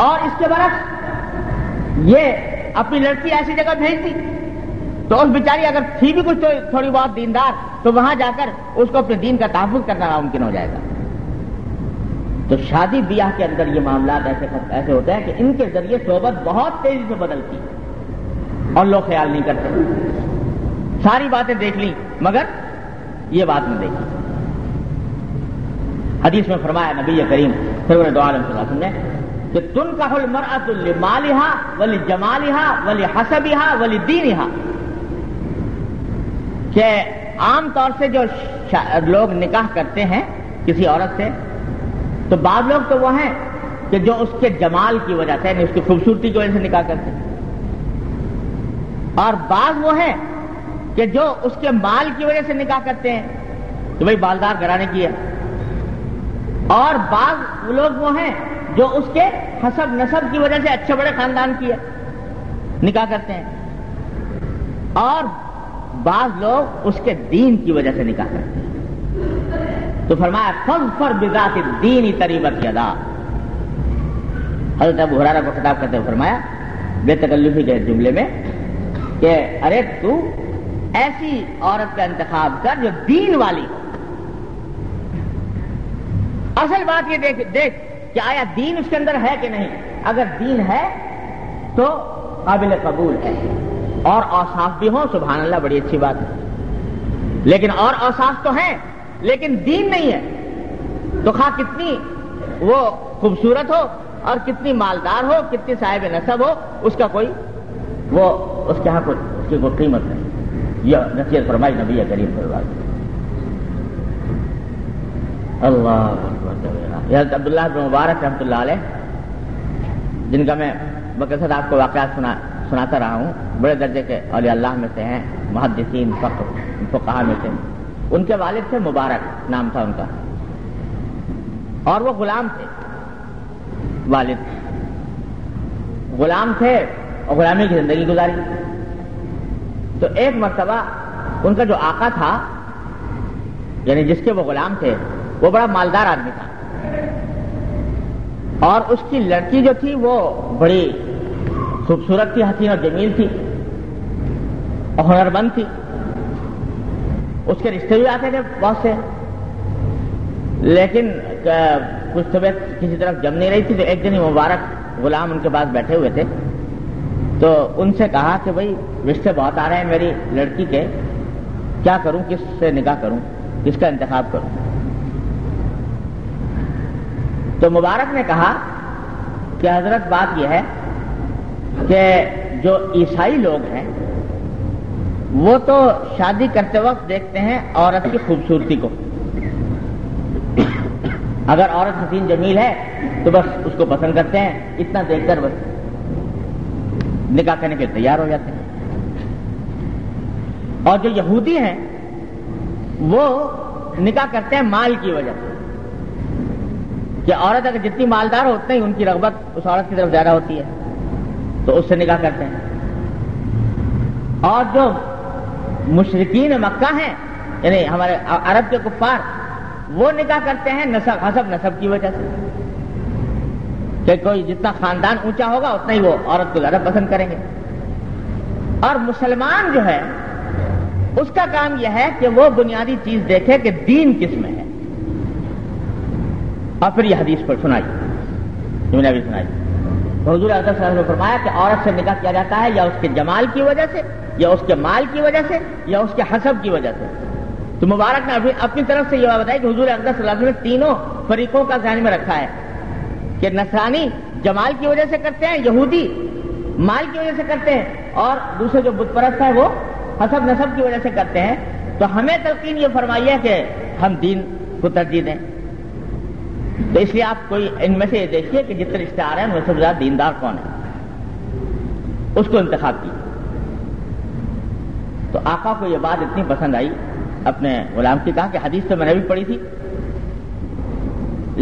[SPEAKER 1] اور اس کے برعکس یہ اپنی لڑکی ایسی جگہ بھیج دی تو اس بیچاری اگر تھی بھی کچھ تھوڑی بہت دیندار تو وہاں جا کر اس کو اپنے دین کا تحفظ کرنا ناممکن ہو جائے گا۔ تو شادی بیاہ کے اندر یہ معاملات ایسے ہوتے ہیں کہ ان کے ذریعے صحبت بہت تیزی سے بدلتی اور لوگ خیال نہیں کرتے، ساری باتیں دیکھ لی مگر یہ بات نہیں دیکھی۔ حدیث میں فرمایا نبی کریم سرور دو عالم صلی اللہ علیہ وسلم نے کہ تنکح المرأۃ لمالها ولجمالها ولحسبها ولدینها، کہ عام طور سے جو لوگ نکاح کرتے ہیں کسی عورت سے تو بعض لوگ تو وہ ہیں کہ جو اس کے جمال کی وجہ سے یعنی اس کی خوبصورتی کی وجہ سے نکاح کرتے ہیں، اور بعض وہ ہیں کہ جو اس کے مال کی وجہ سے نکاح کرتے ہیں کہ بھئی بالدار گھرانے کی ہے، اور بعض لوگ وہ ہیں جو اس کے حسب نسب کی وجہ سے اچھے بڑے خاندان کی ہے نکاح کرتے ہیں، اور بعض لوگ اس کے دین کی وجہ سے نکاح کرتے ہیں۔ تو فرمایا فاظفر بذات الدین تریبت یدا۔ حضرت ابو ہریرہ کو خطاب کرتے ہوئے فرمایا بے تکلفی کے جملے میں کہ ارے تو ایسی عورت کا انتخاب کر جو دین والی ہو۔ اصل بات یہ دیکھ کہ آیا دین اس کے اندر ہے کہ نہیں، اگر دین ہے تو قابل قبول ہے، اور اوصاف بھی ہوں سبحان اللہ بڑی اچھی بات ہے، لیکن اور اوصاف تو ہیں لیکن دین نہیں ہے تو خواہ کتنی وہ خوبصورت ہو اور کتنی مالدار ہو، کتنی صاحب نسب ہو، اس کا کوئی وہ اس کے ہاں اس کی کوئی قیمت نہیں۔ یہ نصیحت فرمائی نبی کریم صلی اللہ علیہ وسلم۔ اللہ اکبر۔ حضرت عبداللہ بن مبارک رحمۃ اللہ علیہ جن کا میں بکثرت آپ کو واقعات سناتا رہا ہوں، بڑے درجے کے اولیاء اللہ میں سے ہیں، محدثین فقہاء میں سے، ان کے والد تھے مبارک نام تھا ان کا، اور وہ غلام تھے، والد غلام تھے اور غلامی کی زندگی گزاری۔ تو ایک مرتبہ ان کا جو آقا تھا یعنی جس کے وہ غلام تھے وہ بڑا مالدار آدمی تھا، اور اس کی لڑکی جو تھی وہ بڑی خوبصورت تھی، حسین اور جمیل تھی اور ہنرمند تھی، اس کے رشتے بھی آتے تھے بہت سے، لیکن کچھ طبیعت کسی طرف جم نہیں رہی تھی۔ تو ایک دن ہی مبارک غلام ان کے پاس بیٹھے ہوئے تھے تو ان سے کہا کہ بھئی رشتے بہت آ رہے ہیں میری لڑکی کے، کیا کروں، کس سے نکاح کروں، کس کا انتخاب کروں؟ تو مبارک نے کہا کہ حضرت بات یہ ہے کہ جو عیسائی لوگ ہیں وہ تو شادی کرتے وقت دیکھتے ہیں عورت کی خوبصورتی کو، اگر عورت حسین جمیل ہے تو بس اس کو پسند کرتے ہیں، اتنا دیکھ کر بس نکاح کرنے کے تیار ہو جاتے ہیں۔ اور جو یہودی ہیں وہ نکاح کرتے ہیں مال کی وجہ سے، کہ عورت اگر جتنی مالدار ہو اتنا ہی ان کی رغبت اس عورت کی طرف زیادہ ہوتی ہے، تو اس سے نکاح کرتے ہیں۔ اور جو مشرکین مکہ ہیں، یعنی ہمارے عرب کے کفار، وہ نکاح کرتے ہیں حسب نسب کی وجہ سے، کہ کوئی جتنا خاندان اونچا ہوگا اتنا ہی وہ عورت کو زیادہ پسند کریں گے۔ اور مسلمان جو ہے اس کا کام یہ ہے کہ وہ بنیادی چیز دیکھے کہ دین کس میں ہے، اور پھر یہ حدیث پر سنائی، میں نے بھی سنائی۔ حضور اکرم صلی اللہ علیہ وسلم نے فرمایا کہ عورت سے نکاح کیا جاتا ہے یا اس کے جمال کی وجہ سے، یا اس کے مال کی وجہ سے، یا اس کے حسب کی وجہ سے۔ تو مبارک نے اپنی طرف سے یہ بات بتائی کہ حضور اکرم صلی اللہ علیہ وسلم نے تینوں فریقوں کا ذہن میں رکھا ہے، کہ نصرانی جمال کی وجہ سے کرتے ہیں، یہودی مال کی وجہ سے کرتے ہیں، اور دوسرے جو بت پرست ہیں وہ حسب نسب کی وجہ سے کرتے ہیں۔ تو ہمیں تلقین یہ فرمائی ہے کہ ہم دین کو ترجیح دیں۔ تو اس لیے آپ کوئی ان میں سے یہ دیکھیے کہ جتنے رشتے آ رہے ہیں ان میں سے زیادہ دیندار کون ہے، اس کو انتخاب کیجیے۔ تو آقا کو یہ بات اتنی پسند آئی اپنے غلام کی، کہا کہ حدیث تو میں نے بھی پڑھی تھی،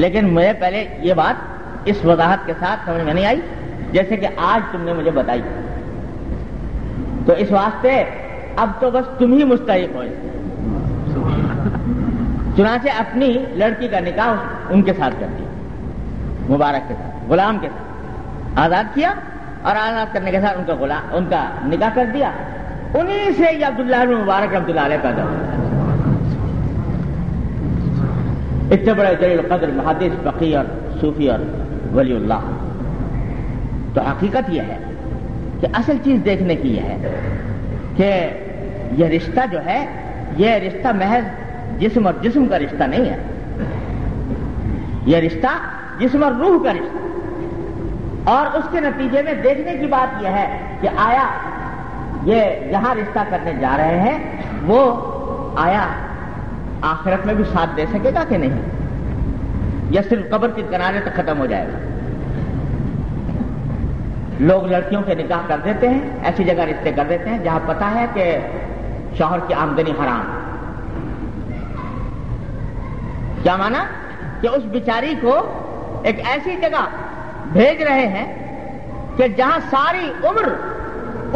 [SPEAKER 1] لیکن مجھے پہلے یہ بات اس وضاحت کے ساتھ سمجھ میں نہیں آئی جیسے کہ آج تم نے مجھے بتائی، تو اس واسطے اب تو بس تم ہی مستحق ہو۔ چنانچہ اپنی لڑکی کا نکاح ان کے ساتھ کر دیا، مبارک کے ساتھ، غلام کے ساتھ آزاد کیا، اور آزاد کرنے کے ساتھ ان کا نکاح کر دیا۔ انہی سے یہ عبداللہ بن مبارک رحمۃ اللہ علیہ پیدا ہوا، اتنے بڑے جلیل القدر محدث، فقیہ اور صوفی اور ولی اللہ۔ تو حقیقت یہ ہے کہ اصل چیز دیکھنے کی یہ ہے کہ یہ رشتہ جو ہے، یہ رشتہ محض جسم اور جسم کا رشتہ نہیں ہے، یہ رشتہ جسم اور روح کا رشتہ، اور اس کے نتیجے میں دیکھنے کی بات یہ ہے کہ آیا یہ جہاں رشتہ کرنے جا رہے ہیں وہ آیا آخرت میں بھی ساتھ دے سکے گا کہ نہیں، یا صرف قبر کے کنارے تک ختم ہو جائے گا۔ لوگ لڑکیوں کے نکاح کر دیتے ہیں، ایسی جگہ رشتے کر دیتے ہیں جہاں پتہ ہے کہ شوہر کی آمدنی حرام۔ کیا مانا کہ اس بیچاری کو ایک ایسی جگہ بھیج رہے ہیں کہ جہاں ساری عمر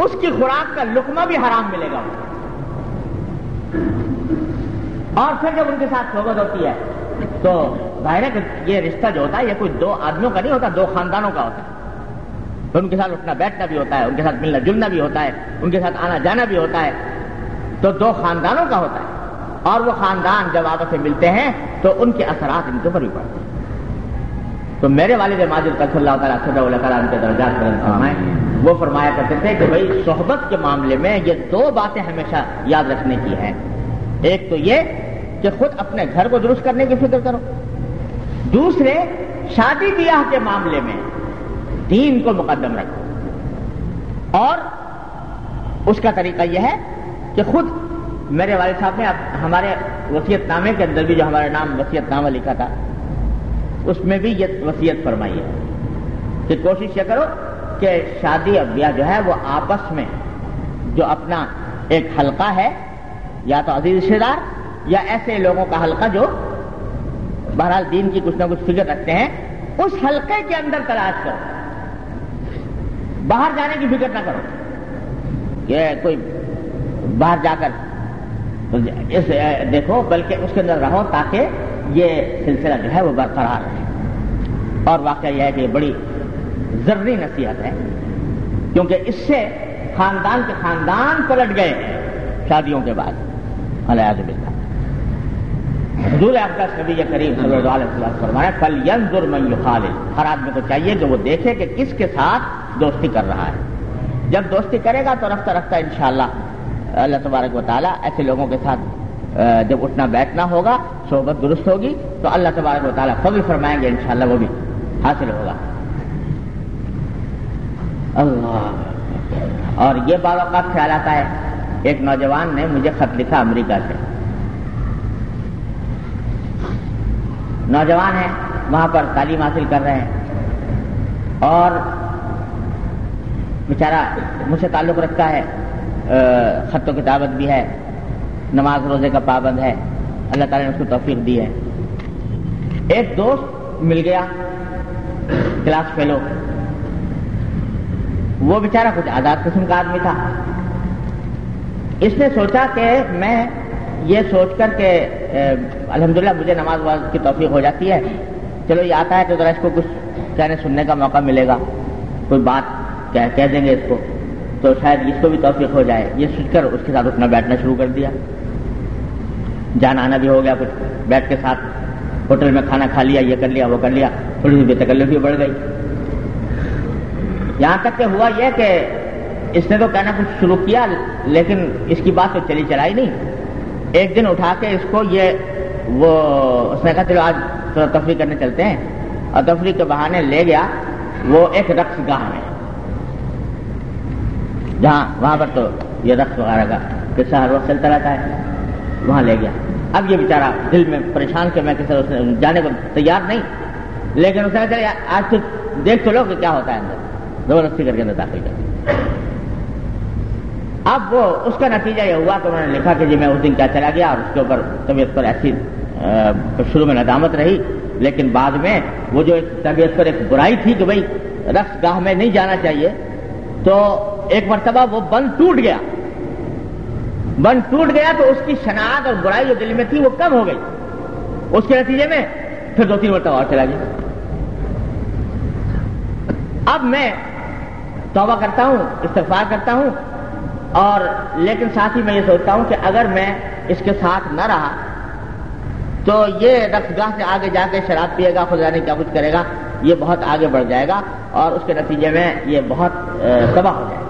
[SPEAKER 1] اس کی خوراک کا لقمہ بھی حرام ملے گا، اور پھر جب ان کے ساتھ صحبت ہوتی ہے تو ظاہر ہے کہ یہ رشتہ جو ہوتا ہے یہ کوئی دو آدمیوں کا نہیں ہوتا، دو خاندانوں کا ہوتا ہے۔ ان کے ساتھ اٹھنا بیٹھنا بھی ہوتا ہے، ان کے ساتھ ملنا جلنا بھی ہوتا ہے، ان کے ساتھ آنا جانا بھی ہوتا ہے، تو دو خاندانوں کا ہوتا ہے، اور وہ خاندان جب آپس میں ملتے ہیں تو ان کے اثرات ان کے اوپر بھی پڑتے ہیں۔ تو میرے والد ماجد قدس اللہ تعالیٰ صدر تعالیٰ ان کے درجات بلند فرمائیں، وہ فرمایا کرتے تھے کہ بھائی صحبت کے معاملے میں یہ دو باتیں ہمیشہ یاد رکھنے کی ہیں۔ ایک تو یہ کہ خود اپنے گھر کو درست کرنے کی فکر کرو، دوسرے شادی بیاہ کے معاملے میں دین کو مقدم رکھو، اور اس کا طریقہ یہ ہے کہ خود میرے والد صاحب نے ہمارے وصیت نامے کے اندر بھی جو ہمارا نام وصیت نامہ لکھا تھا اس میں بھی یہ وصیت فرمائی ہے کہ کوشش یہ کرو کہ شادی اور بیاہ جو ہے وہ آپس میں جو اپنا ایک حلقہ ہے، یا تو عزیز رشتہ دار یا ایسے لوگوں کا حلقہ جو بہرحال دین کی کچھ نہ کچھ فکر رکھتے ہیں، اس حلقے کے اندر تلاش کرو، باہر جانے کی فکر نہ کرو کہ کوئی باہر جا کر دیکھو، بلکہ اس کے اندر رہو تاکہ یہ سلسلہ جو ہے وہ برقرار رہے۔ اور واقعہ یہ ہے کہ یہ بڑی ضروری نصیحت ہے، کیونکہ اس سے خاندان کے خاندان پلٹ گئے شادیوں کے بعد، والعیاذ باللہ۔ حضور اقدس نبی کریم صلی اللہ علیہ وسلم فرمایا فَلْيَنْظُرْ مَنْ يُخَالِلُ، ہر آدمی کو چاہیے کہ وہ دیکھے کہ کس کے ساتھ دوستی کر رہا ہے۔ جب دوستی کرے گا تو رفتہ رفتہ انشاءاللہ اللہ تبارک و تعالیٰ ایسے لوگوں کے ساتھ جب اٹھنا بیٹھنا ہوگا، صحبت درست ہوگی تو اللہ تبارک و تعالیٰ فضل فرمائیں گے، انشاءاللہ وہ بھی حاصل ہوگا۔ اللہ۔ اور یہ بعض اوقات خیال آتا ہے، ایک نوجوان نے مجھے خط لکھا امریکہ سے، نوجوان ہے وہاں پر تعلیم حاصل کر رہے ہیں، اور بیچارہ مجھ سے تعلق رکھتا ہے، خط و کتابت بھی ہے، نماز روزے کا پابند ہے، اللہ تعالیٰ نے اس کو توفیق دی ہے. ایک دوست مل گیا کلاس فیلو، وہ بیچارہ کچھ آزاد قسم کا آدمی تھا. اس نے سوچا کہ میں یہ سوچ کر کہ الحمدللہ مجھے نماز واز کی توفیق ہو جاتی ہے، چلو یہ آتا ہے تو ذرا اس کو کچھ کہنے سننے کا موقع ملے گا، کوئی بات کہہ دیں گے اس کو تو شاید اس کو بھی توفیق ہو جائے. یہ سوچ کر اس کے ساتھ اٹھنا بیٹھنا شروع کر دیا. جانا آنا بھی ہو گیا، کچھ بیٹھ کے ساتھ ہوٹل میں کھانا کھا لیا، یہ کر لیا وہ کر لیا، تھوڑی سی بے تکلفی بڑھ گئی. یہاں تک کہ ہوا یہ کہ اس نے تو کہنا کچھ شروع کیا لیکن اس کی بات تو چلی چلائی نہیں. ایک دن اٹھا کے اس کو اس نے کہا چلو آج تھوڑا تفریح کرنے چلتے ہیں، اور تفریح کے بہانے لے گیا وہ ایک رقص گاہ میں، جہاں وہاں پر تو یہ رقص وغیرہ کا قصہ ہر وقت چلتا رہتا ہے، وہاں لے گیا. اب یہ بیچارہ دل میں پریشان کہ میں کسی جانے کو تیار نہیں، لیکن اس نے کہا آج تو دیکھ تو لو کہ کیا ہوتا ہے اندر، زبردستی کر کے اندر داخل کر. اب وہ اس کا نتیجہ یہ ہوا کہ انہوں نے لکھا کہ جی میں اس دن کیا چلا گیا، اور اس کے اوپر طبیعت پر ایسی شروع میں ندامت رہی، لیکن بعد میں وہ جو طبیعت پر ایک برائی تھی کہ بھائی رقص گاہ میں نہیں جانا چاہیے، تو ایک مرتبہ وہ بند ٹوٹ گیا تو اس کی شناعت اور برائی جو دل میں تھی وہ کم ہو گئی. اس کے نتیجے میں پھر 2-3 مرتبہ اور چلا گیا. اب میں توبہ کرتا ہوں، استغفار کرتا ہوں، اور لیکن ساتھ ہی میں یہ سوچتا ہوں کہ اگر میں اس کے ساتھ نہ رہا تو یہ رقص گاہ سے آگے جا کے شراب پیے گا، خدا نہیں کیا کچھ کرے گا، یہ بہت آگے بڑھ جائے گا اور اس کے نتیجے میں یہ بہت تباہ ہو جائے گا.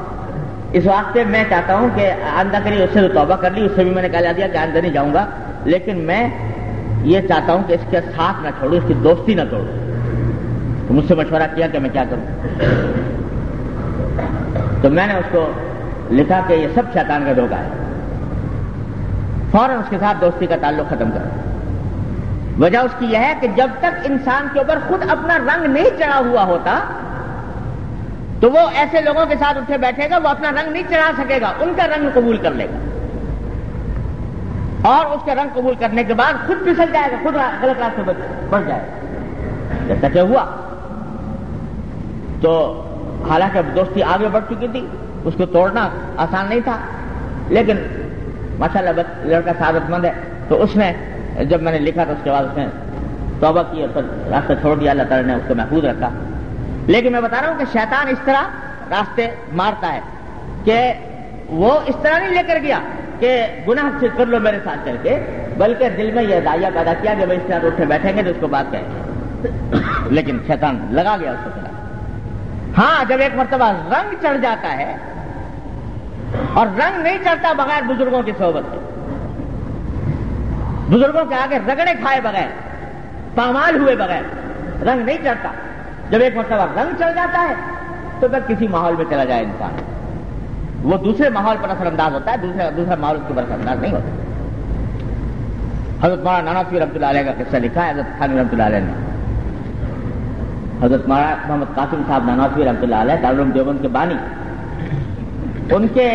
[SPEAKER 1] اس واسطے میں چاہتا ہوں کہ آئندہ کری اس سے تو توبہ کر لی، اس سے بھی میں نے کہہ دیا کہ آئندہ نہیں جاؤں گا، لیکن میں یہ چاہتا ہوں کہ اس کے ساتھ نہ چھوڑوں، اس کی دوستی نہ توڑوں. تو مجھ سے مشورہ کیا کہ میں کیا کروں. تو میں نے اس کو لکھا کہ یہ سب شیطان کا دھوکہ ہے، فوراً اس کے ساتھ دوستی کا تعلق ختم کرو. وجہ اس کی یہ ہے کہ جب تک انسان کے اوپر خود اپنا رنگ نہیں چڑھا ہوا ہوتا تو وہ ایسے لوگوں کے ساتھ اٹھے بیٹھے گا، وہ اپنا رنگ نہیں چڑھا سکے گا، ان کا رنگ قبول کر لے گا، اور اس کا رنگ قبول کرنے کے بعد خود پھسل جائے گا، خود غلط راستے بڑھ جائے گا. جیسا کہ ہوا تو حالانکہ دوستی آگے بڑھ چکی تھی، اس کو توڑنا آسان نہیں تھا، لیکن ماشاءاللہ لڑکا سعادت مند ہے. تو اس نے جب میں نے لکھا تو اس کے بعد اس نے توبہ کی اور پھر راستہ چھوڑ دیا. اللہ تعالیٰ نے اس کو محفوظ رکھا. لیکن میں بتا رہا ہوں کہ شیطان اس طرح راستے مارتا ہے کہ وہ اس طرح نہیں لے کر گیا کہ گناہ سے کر لو میرے ساتھ چل کے، بلکہ دل میں یہ دائیا پیدا کیا کہ بھائی اس طرح اٹھے بیٹھیں گے تو اس کو بات کہیں گے. لیکن شیطان لگا گیا اس کو چلا. ہاں جب ایک مرتبہ رنگ چڑھ جاتا ہے، اور رنگ نہیں چڑھتا بغیر بزرگوں کی صحبت کے، بزرگوں کے آگے رگڑے کھائے بغیر، پامال ہوئے بغیر رنگ نہیں چڑھتا. جب ایک مرتبہ رنگ چڑھ جاتا ہے تو پھر کسی ماحول میں چلا جائے انسان، وہ دوسرے ماحول پر اثر انداز ہوتا ہے، دوسرا ماحول اس کے پر اثر انداز نہیں ہوتا. حضرت مولانا نانوتوی رحمۃ اللہ علیہ کا قصہ لکھا ہے حضرت تھانوی رحمۃ اللہ علیہ نے. حضرت مولانا محمد قاسم صاحب نانوتوی رحمۃ اللہ علیہ دارالعلوم دیوبند کے بانی، ان کے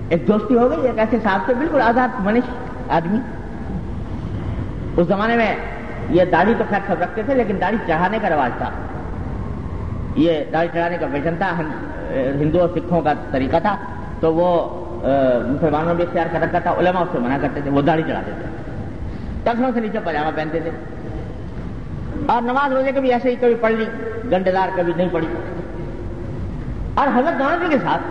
[SPEAKER 1] ایک دوستی ہو گئی ایک ایسے صاحب سے، بالکل آزاد منش آدمی. اس زمانے میں یہ داڑھی تو خیر سب رکھتے تھے، لیکن داڑھی چڑھانے کا رواج تھا. یہ داڑھی چڑھانے کا فیشن تھا، ہندو اور سکھوں کا طریقہ تھا. تو وہ مسلمانوں بھی اختیار کر رکھا تھا، علماء اس سے منع کرتے تھے، وہ داڑھی چڑھاتے تھے، ٹخنوں سے نیچے پاجامہ پہنتے تھے، اور نماز روزے کبھی ایسے ہی کبھی پڑھ لی گنڈے دار، کبھی نہیں پڑھی. اور حضرت نانوتوی کے ساتھ،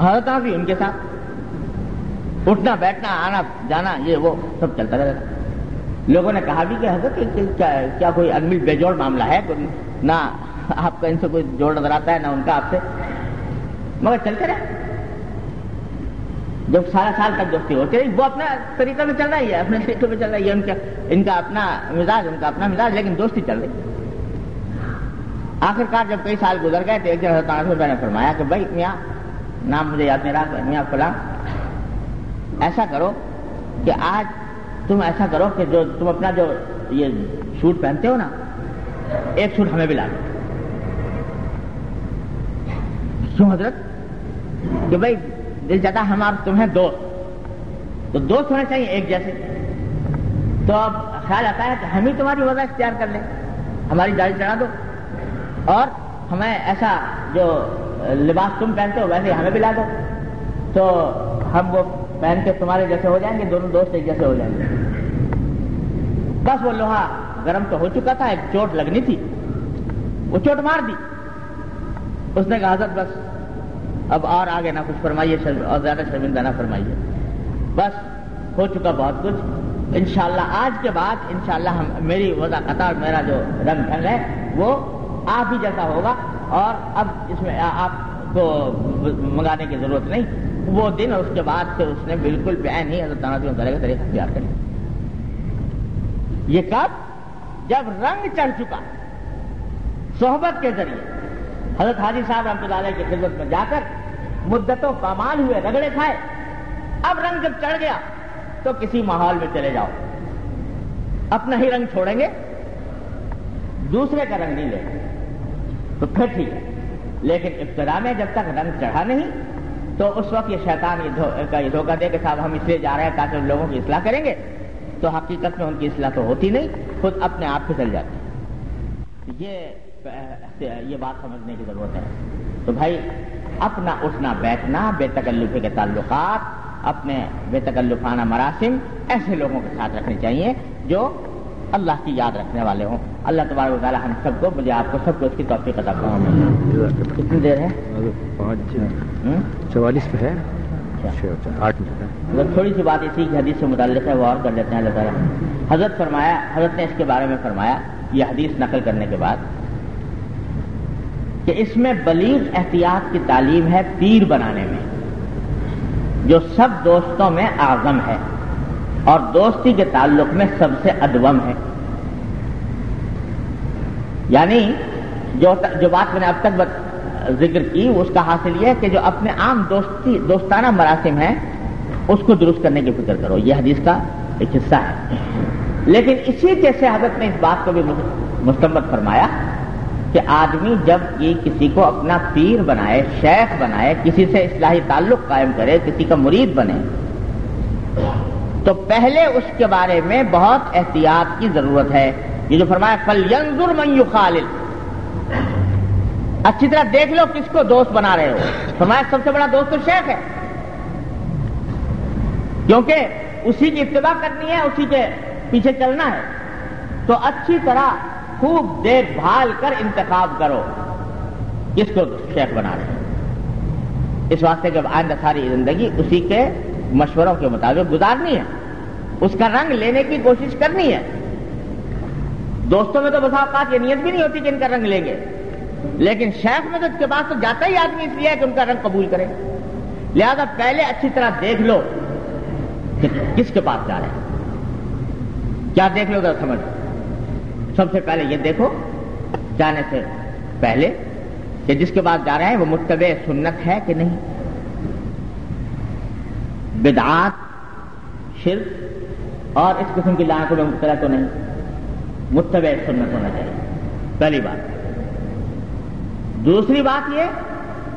[SPEAKER 1] حضرت نانوتوی ان کے ساتھ اٹھنا بیٹھنا آنا جانا یہ وہ سب چلتا رہتا. لوگوں نے کہا بھی کہ حضرت کیا کوئی انمل بے جوڑ معاملہ ہے، نہ آپ کا ان سے کوئی جوڑ نظر آتا ہے نہ ان کا آپ سے، مگر چلتے رہے. جب سارا سال تک دوستی ہوتی رہی، وہ اپنا طریقہ میں چل رہا ہے، اپنے طریقے میں چل رہا ہے، ان کا اپنا مزاج، ان کا اپنا مزاج، لیکن دوستی چل رہی. آخر کار جب کئی سال گزر گئے تو ایک جگہ حضرت نانوتوی نے فرمایا کہ بھائی میاں، نام مجھے یاد نہیں رہا، میاں فلاں، ایسا کرو کہ آج تم ایسا کرو کہ جو تم اپنا جو یہ سوٹ پہنتے ہو نا، ایک سوٹ ہمیں بھی لا دو. کیوں حضرت؟ کہ بھائی دل چاہتا ہمارا تمہیں دوست، تو دوست ہونے چاہیے ایک جیسے. تو اب خیال آتا ہے کہ ہم ہی تمہاری وضع اختیار کر لیں, ہماری داڑھی چڑھا دو اور ہمیں ایسا جو لباس تم پہنتے ہو ویسے ہمیں بھی لا دو, تو ہم وہ پہن کے تمہارے جیسے ہو جائیں گے, دونوں دوست ایک جیسے ہو جائیں گے. بس وہ لوہا گرم تو ہو چکا تھا, ایک چوٹ لگنی تھی, وہ چوٹ مار دی. اس نے کہا حضرت بس اب اور آگے نہ کچھ فرمائیے, اور زیادہ شرمندہ نہ فرمائیے, بس ہو چکا بہت کچھ. انشاءاللہ آج کے بعد انشاءاللہ میری وضع قطع اور میرا جو رنگ ڈھنگ ہے وہ آپ ہی جیسا ہوگا, اور اب اس میں آپ کو منگانے کی ضرورت نہیں. وہ دن اور اس کے بعد سے اس نے بالکل بیان ہی حضرت تنازع کرے گا طریقہ اختیار کرے. یہ کب؟ جب رنگ چڑھ چکا صحبت کے ذریعے. حضرت حاجی صاحب رحمۃ اللہ علیہ کی خدمت میں جا کر مدتوں پامال ہوئے, رگڑے کھائے. اب رنگ جب چڑھ گیا تو کسی ماحول میں چلے جاؤ, اپنا ہی رنگ چھوڑیں گے, دوسرے کا رنگ نہیں لیں گے تو پھر ٹھیک ہے. لیکن ابتدا میں جب تک رنگ چڑھا نہیں تو اس وقت یہ شیطان یہ دھوکہ دے کہ صاحب ہم اس لیے جا رہے ہیں تاکہ ان لوگوں کی اصلاح کریں گے, تو حقیقت میں ان کی اصلاح تو ہوتی نہیں, خود اپنے آپ پھسل جاتی. یہ بات سمجھنے کی ضرورت ہے. تو بھائی اپنا اٹھنا بیٹھنا, بے تکلفی کے تعلقات, اپنے بے تکلفانہ مراسم ایسے لوگوں کے ساتھ رکھنے چاہیے جو اللہ کی یاد رکھنے والے ہوں. اللہ تبارک و تعالی ہم سب کو, مجھے آپ کو سب کو اس کی توفیق عطا فرمائے. کتنی دیر ہے؟
[SPEAKER 2] 5:44 پہ ہے, 8 منٹ.
[SPEAKER 1] تھوڑی سی بات اسی کی حدیث سے متعلق ہے, وہ اور کر لیتے ہیں. اللہ تعالیٰ حضرت نے اس کے بارے میں فرمایا, یہ حدیث نقل کرنے کے بعد, کہ اس میں بلیغ احتیاط کی تعلیم ہے پیر بنانے میں, جو سب دوستوں میں اعظم ہے اور دوستی کے تعلق میں سب سے ادوم ہے. یعنی جو بات میں نے اب تک ذکر کی اس کا حاصل یہ ہے کہ جو اپنے عام دوستانہ مراسم ہیں اس کو درست کرنے کی فکر کرو. یہ حدیث کا ایک حصہ ہے. لیکن اسی جیسے حضرت نے اس بات کو بھی مستمت فرمایا کہ آدمی جب یہ کسی کو اپنا پیر بنائے, شیخ بنائے, کسی سے اصلاحی تعلق قائم کرے, کسی کا مرید بنے, تو پہلے اس کے بارے میں بہت احتیاط کی ضرورت ہے. یہ جو فرمایا فَلْيَنْظُرْ مَنْ يُخَالِلْ, اچھی طرح دیکھ لو کس کو دوست بنا رہے ہو. فرمایا سب سے بڑا دوست تو شیخ ہے, کیونکہ اسی کی اتباع کرنی ہے, اسی کے پیچھے چلنا ہے. تو اچھی طرح خوب دیکھ بھال کر انتخاب کرو کس کو شیخ بنا رہے ہیں. اس واسطے کہ آئندہ ساری زندگی اسی کے مشوروں کے مطابق گزارنی ہے, اس کا رنگ لینے کی کوشش کرنی ہے. دوستوں میں تو بسا اوقات یہ نیت بھی نہیں ہوتی کہ ان کا رنگ لیں گے, لیکن شیخ میں تو اس کے پاس تو جاتا ہی آدمی اس لیے ہے کہ ان کا رنگ قبول کرے. لہذا پہلے اچھی طرح دیکھ لو کہ کس کے پاس جا رہے ہیں. کیا دیکھ لو ذرا سمجھ. سب سے پہلے یہ دیکھو جانے سے پہلے کہ جس کے پاس جا رہے ہیں وہ متبع سنت ہے کہ نہیں, بدعات, شرک اور اس قسم کی لعنتوں میں مبتلا تو نہیں, متبع سنت ہونا چاہیے. پہلی بات. دوسری بات یہ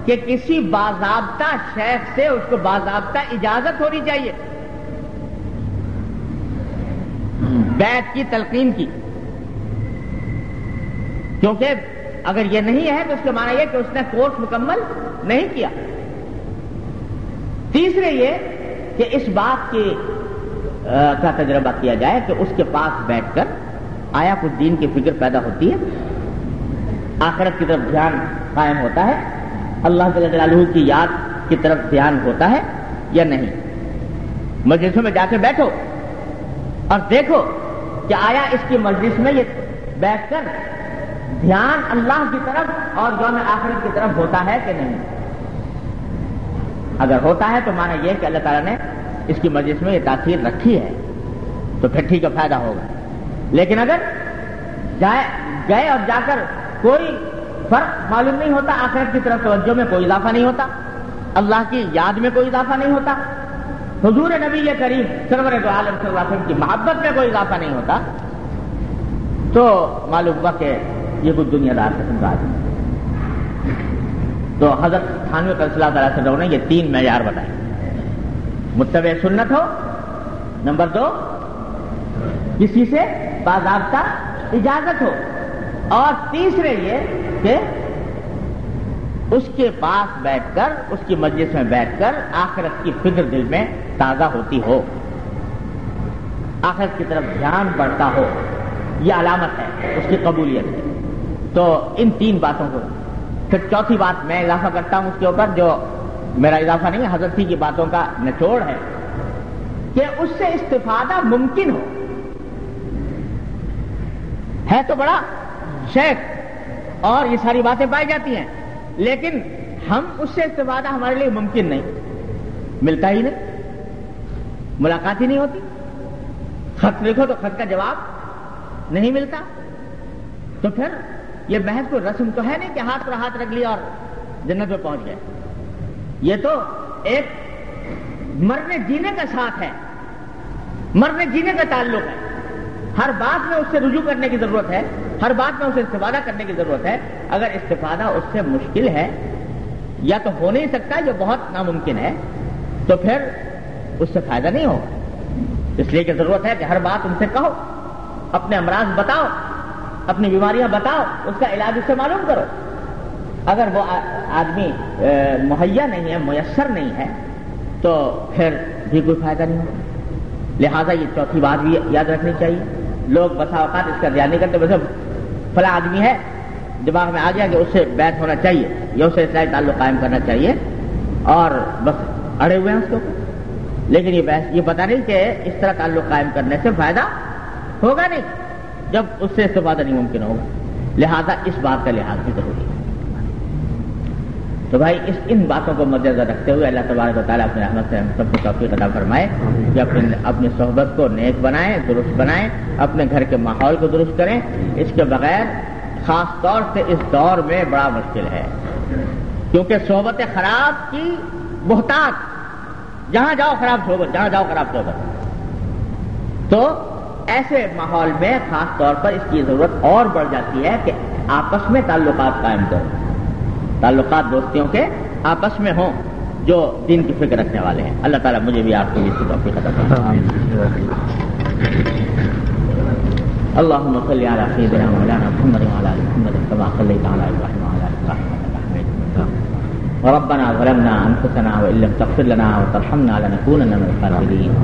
[SPEAKER 1] کہ کسی باضابطہ شیخ سے اس کو باضابطہ اجازت ہونی چاہیے بیعت کی, تلقین کی, کیونکہ اگر یہ نہیں ہے تو اس کا معنی یہ کہ اس نے کورس مکمل نہیں کیا. تیسرے یہ کہ اس بات کا تجربہ کیا جائے کہ اس کے پاس بیٹھ کر آیا کچھ دین کی فکر پیدا ہوتی ہے, آخرت کی طرف دھیان قائم ہوتا ہے, اللہ جل جلالہ کی یاد کی طرف دھیان ہوتا ہے یا نہیں. مجلسوں میں جا کے بیٹھو اور دیکھو کہ آیا اس کی مجلس میں یہ بیٹھ کر دھیان اللہ کی طرف اور یوم آخرت کی طرف ہوتا ہے کہ نہیں. اگر ہوتا ہے تو مانا یہ کہ اللہ تعالیٰ نے اس کی مجلس میں یہ تاثیر رکھی ہے تو پھر ٹھیک ہے, فائدہ ہوگا. لیکن اگر گئے اور جا کر کوئی فرق معلوم نہیں ہوتا, آخرت کی طرف توجہ میں کوئی اضافہ نہیں ہوتا, اللہ کی یاد میں کوئی اضافہ نہیں ہوتا, حضور نبی کریم سرور دو عالم صلی اللہ علیہ وسلم کی محبت میں کوئی اضافہ نہیں ہوتا, تو معلوم ہوا کہ یہ کچھ دنیا دار قسم کا آدمی. تو حضرت تھانوی صلی اللہ علیہ وسلم نے یہ 3 معیار بتائے. متبع سنت ہو, نمبر 2 کسی سے باضابطہ اجازت ہو، اور تیسرے یہ کہ اس کے پاس بیٹھ کر، اس کی مجلس میں بیٹھ کر آخرت کی فکر دل میں تازہ ہوتی ہو، آخرت کی طرف دھیان بڑھتا ہو، یہ علامت ہے اس کی قبولیت کی۔ تو ان 3 باتوں کو، پھر چوتھی بات میں اضافہ کرتا ہوں اس کے اوپر، جو میرا اضافہ نہیں ہے، حضرت کی باتوں کا نچوڑ ہے، کہ اس سے استفادہ ممکن ہو۔ ہے تو بڑا شیخ اور یہ ساری باتیں پائی جاتی ہیں، لیکن ہم اس سے استفادہ ہمارے لیے ممکن نہیں، ملتا ہی نہیں، ملاقات ہی نہیں ہوتی، خط لکھو تو خط کا جواب نہیں ملتا، تو پھر یہ محض کوئی رسم تو ہے نہیں کہ ہاتھ پر ہاتھ رکھ لیا اور جنت میں پہنچ گئے۔ یہ تو ایک مرنے جینے کا ساتھ ہے، مرنے جینے کا تعلق ہے۔ ہر بات میں اس سے رجوع کرنے کی ضرورت ہے، ہر بات میں اسے استفادہ کرنے کی ضرورت ہے۔ اگر استفادہ اس سے مشکل ہے یا تو ہو نہیں سکتا، یہ بہت ناممکن ہے، تو پھر اس سے فائدہ نہیں ہوگا۔ اس لیے کہ ضرورت ہے کہ ہر بات ان سے کہو، اپنے امراض بتاؤ، اپنی بیماریاں بتاؤ، اس کا علاج اس سے معلوم کرو۔ اگر وہ آدمی مہیا نہیں ہے، میسر نہیں ہے، تو پھر بھی کوئی فائدہ نہیں ہوگا۔ لہذا یہ چوتھی بات بھی یاد رکھنی چاہیے۔ لوگ بسا اوقات اس کا دھیان نہیں کرتے، ویسے فلاں آدمی ہے، دماغ میں آ گیا کہ اس سے بیعت ہونا چاہیے یا اس سے اصلاحی تعلق قائم کرنا چاہیے، اور بس اڑے ہوئے ہیں اس کے اوپر۔ لیکن یہ پتہ نہیں کہ اس طرح تعلق قائم کرنے سے فائدہ ہوگا نہیں، جب اس سے استفادہ نہیں ممکن ہوگا۔ لہذا اس بات کا لحاظ بھی ضروری ہے۔ تو بھائی ان باتوں کو مد نظر رکھتے ہوئے اللہ تبارک و تعالیٰ اپنے رحمت سے ہم سب کو توفیق عطا فرمائے کہ اپنی صحبت کو نیک بنائیں، درست بنائیں، اپنے گھر کے ماحول کو درست کریں۔ اس کے بغیر خاص طور سے اس دور میں بڑا مشکل ہے، کیونکہ صحبت خراب کی بہتات، جہاں جاؤ خراب صحبت، جہاں جاؤ خراب صحبت۔ تو ایسے ماحول میں خاص طور پر اس کی ضرورت اور بڑھ جاتی ہے کہ آپس میں تعلقات قائم کرو، تعلقات دوستیوں کے آپس میں ہوں جو دین کی فکر رکھنے والے ہیں۔ اللہ تعالیٰ مجھے بھی آپ کو اس کی توفیق عطا فرمائے۔ اللهم صل على سيدنا مولانا محمد وعلى ال محمد كما صليت على ابراهيم وعلى ال ابراهيم انك حميد مجيد. ربنا ظلمنا انفسنا وان لم تغفر لنا وترحمنا لنكونن من الخاسرين.